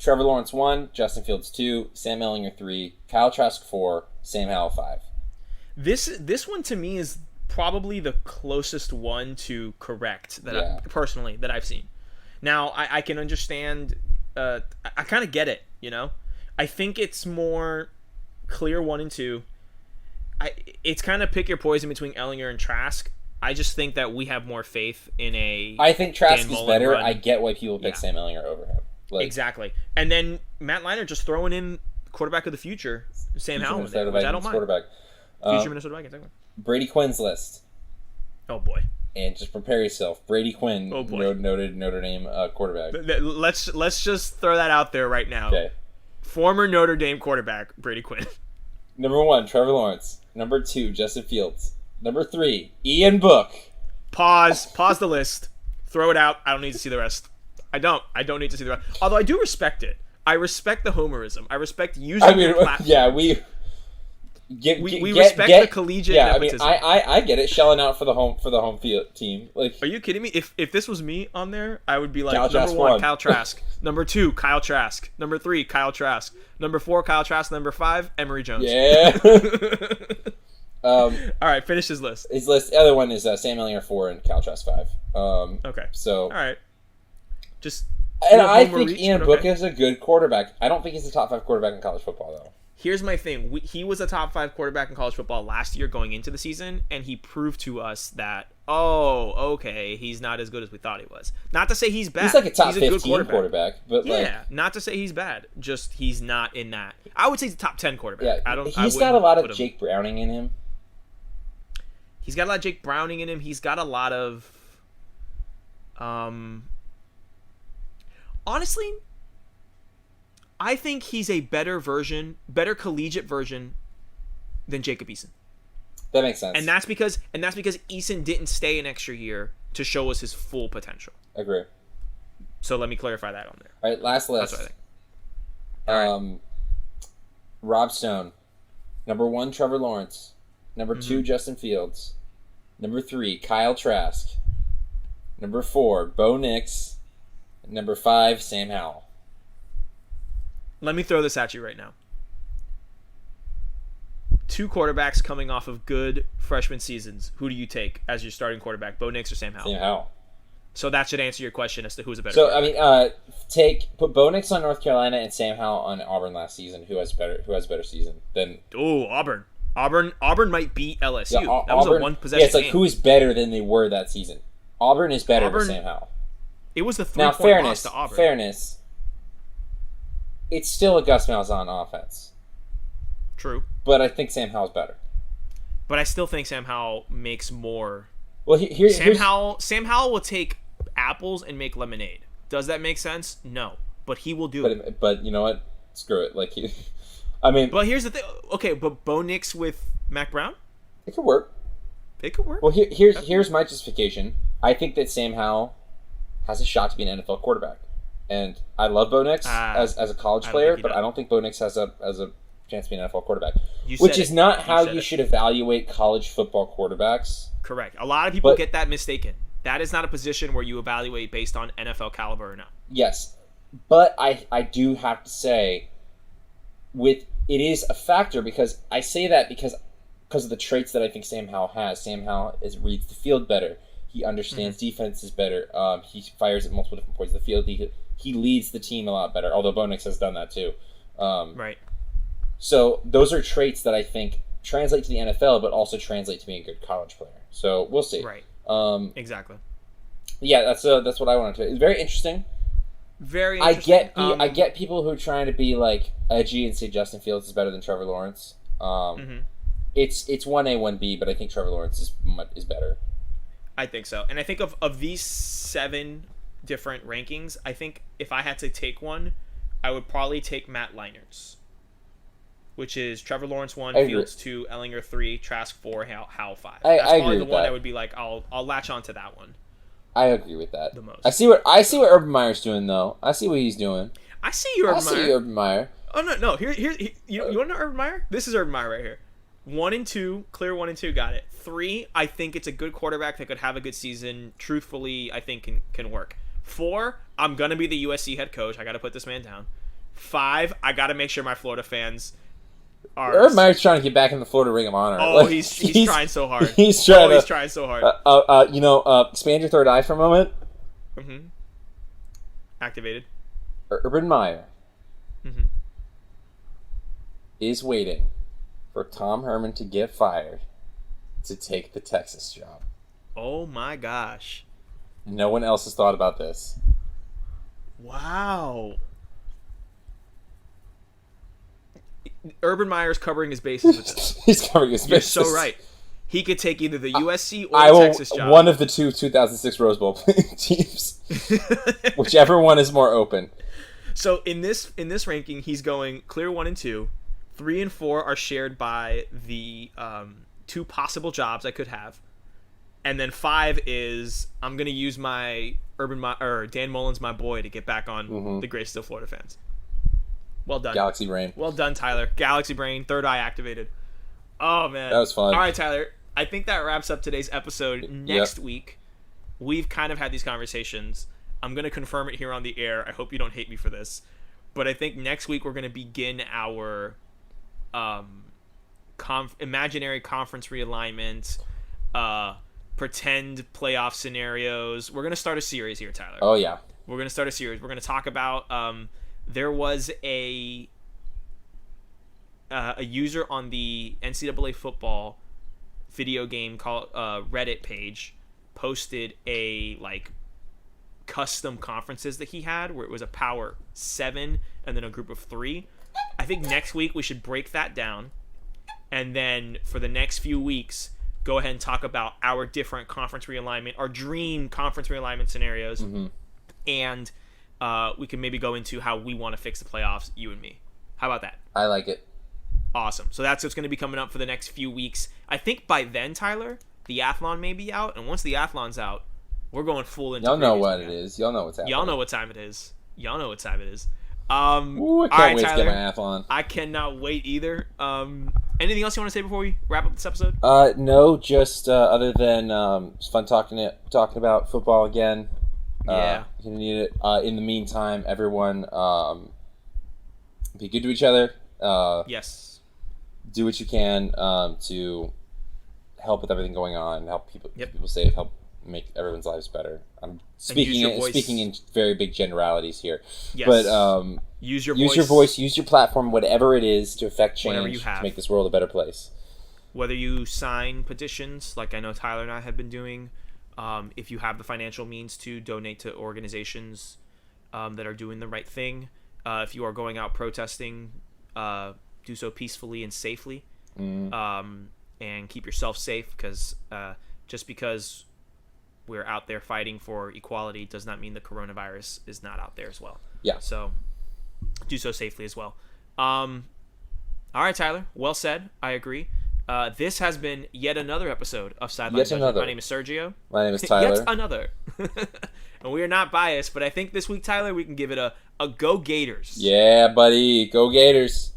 Trevor Lawrence 1, Justin Fields 2, Sam Ehlinger 3, Kyle Trask 4, Sam Howell 5. This one to me is probably the closest one to correct that that I've seen. Now I can understand. I kind of get it. I think it's more clear 1 and 2. It's kind of pick your poison between Ehlinger and Trask. I just think that we have more faith in a. I think Trask is better. Run. I get why people pick Sam Ehlinger over him. Exactly. And then Matt Leinart just throwing in quarterback of the future, Sam Howell, which I don't mind. Quarterback. Future Minnesota Vikings, exactly. Brady Quinn's list. Oh boy. And just prepare yourself. Brady Quinn, noted Notre Dame quarterback. Let's just throw that out there right now. Okay. Former Notre Dame quarterback, Brady Quinn. Number 1, Trevor Lawrence. Number 2, Justin Fields. Number 3, Ian Book. Pause the list. Throw it out. I don't need to see the rest. I don't need to see the rest. Although I do respect it. I respect the homerism. I respect using the platform. Yeah, we respect the collegiate nepotism. I get it. Shelling out for the home field team. Like, are you kidding me? If this was me on there, I would be like, Kyle number 1, Kyle Trask. Number 2, Kyle Trask. Number 3, Kyle Trask. Number 4, Kyle Trask. Number 5, Emory Jones. Yeah. All right, finish his list. His list. The other one is Sam Ehlinger 4 and Kyle Trask 5. Okay. So. All right. And I think Ian Book is a good quarterback. I don't think he's a top 5 quarterback in college football, though. Here's my thing. He was a top 5 quarterback in college football last year going into the season, and he proved to us that, he's not as good as we thought he was. Not to say he's bad. He's like a top 15 quarterback. But not to say he's bad. Just he's not in that. I would say he's a top 10 quarterback. Yeah, he's got a lot of Jake Browning in him. He's got a lot of Jake Browning in him. He's got a lot of... Honestly, I think he's a better collegiate version than Jacob Eason. That makes sense. And that's because Eason didn't stay an extra year to show us his full potential. Agree. So let me clarify that on there. All right, last list. That's what I think. Rob Stone. Number 1, Trevor Lawrence. Number 2, Justin Fields. Number 3, Kyle Trask. Number 4, Bo Nix. Number 5, Sam Howell. Let me throw this at you right now. 2 quarterbacks coming off of good freshman seasons. Who do you take as your starting quarterback, Bo Nix or Sam Howell? Sam Howell. So that should answer your question as to who's a better. So I mean, put Bo Nix on North Carolina and Sam Howell on Auburn last season. Who has better season than? Auburn. Auburn might beat LSU. Yeah, that was a one possession. Yeah, it's like who is better than they were that season. Auburn is better than Sam Howell. It was the 3-point loss to Auburn. Fairness. It's still a Gus Malzahn offense. True. But I think Sam Howell's better. But I still think Sam Howell makes more. Well, Sam Howell will take apples and make lemonade. Does that make sense? No. But he will do it. But you know what? Screw it. But here's the thing. Okay, but Bo Nix with Mac Brown? It could work. Well, here's my justification. I think that Sam Howell has a shot to be an NFL quarterback. And I love Bo Nix as a college player, but I don't think Bo Nix has a chance to be an NFL quarterback. You Which said is it. not how said you it. should evaluate college football quarterbacks. Correct. A lot of people get that mistaken. That is not a position where you evaluate based on NFL caliber or not. Yes. But I do have to say, it is a factor because I say that because of the traits that I think Sam Howell has. Sam Howell reads the field better. He understands defenses better. He fires at multiple different points of the field. He leads the team a lot better, although Bo Nix has done that too. Right. So those are traits that I think translate to the NFL, but also translate to being a good college player. So we'll see. Right. Exactly. Yeah, that's what I wanted to. It's very interesting. Very interesting. I get people who are trying to be like edgy and say Justin Fields is better than Trevor Lawrence. It's 1A, 1B, but I think Trevor Lawrence is better. I think so. And I think of these 7 different rankings, I think if I had to take one, I would probably take Matt Leinert's, which is Trevor Lawrence 1, Fields 2, Ellinger 3, Trask 4, Howell 5. That's probably the one I would be like, I'll latch on to that one. I agree with that. The most. I see what Urban Meyer's doing though. I see what he's doing. I see you, Urban Meyer. Oh no. Here. You want to know Urban Meyer? This is Urban Meyer right here. 1 and 2, clear 1 and 2, got it. 3, I think it's a good quarterback that could have a good season. Truthfully, I think can work. 4, I'm gonna be the USC head coach. I got to put this man down. 5, I got to make sure my Florida fans are. Urban Meyer's trying to get back in the Florida Ring of Honor. Oh, like, he's trying so hard. He's trying so hard. Expand your third eye for a moment. Activated. Urban Meyer is waiting for Tom Herman to get fired to take the Texas job. Oh my gosh. No one else has thought about this. Wow. Urban Meyer's covering his bases with this. He's covering his bases. You're so right. He could take either the USC or the Texas job. One of the 2006 Rose Bowl teams. Whichever one is more open. So in this ranking, he's going clear 1 and 2. 3 and 4 are shared by the 2 possible jobs I could have. And then 5 is I'm going to use my Dan Mullins, my boy, to get back on the great still Florida fans. Well done. Galaxy Brain. Well done, Tyler. Galaxy Brain, third eye activated. Oh, man. That was fun. All right, Tyler. I think that wraps up today's episode. Next week, we've kind of had these conversations. I'm going to confirm it here on the air. I hope you don't hate me for this. But I think next week we're going to begin our imaginary conference realignment, pretend playoff scenarios. We're going to start a series here, Tyler. Oh, yeah. We're going to start a series. We're going to talk about there was a user on the NCAA football video game called Reddit page posted a custom conferences that he had where it was a power 7 and then a group of 3. I think next week we should break that down, and then for the next few weeks go ahead and talk about our different conference realignment, our dream conference realignment scenarios, and we can maybe go into how we want to fix the playoffs, you and me. How about that? I like it. Awesome. So that's what's going to be coming up for the next few weeks. I think by then, Tyler, the athlon may be out, and once the athlon's out, we're going full into. Y'all know what it is. Y'all know what's happening. Y'all know what time it is. Ooh, I can't wait Tyler, to get my athlon. I cannot wait either. Anything else you want to say before we wrap up this episode? No, just other than it's fun talking about football again. Yeah, you need it. In the meantime, everyone, be good to each other. Yes. Do what you can to help with everything going on, help keep people safe, help make everyone's lives better. I'm speaking in very big generalities here. Yes. But use your voice, use your platform, whatever it is, to affect change, to make this world a better place. Whether you sign petitions, like I know Tyler and I have been doing, if you have the financial means to donate to organizations that are doing the right thing, if you are going out protesting, do so peacefully and safely, and keep yourself safe, because just because we're out there fighting for equality does not mean the coronavirus is not out there as well. Yeah. So do so safely as well. All right, Tyler. Well said. I agree. This has been yet another episode of Sideline Judgment. My name is Sergio. My name is Tyler. Yet another. And we are not biased, but I think this week, Tyler, we can give it a Go Gators. Yeah, buddy. Go Gators.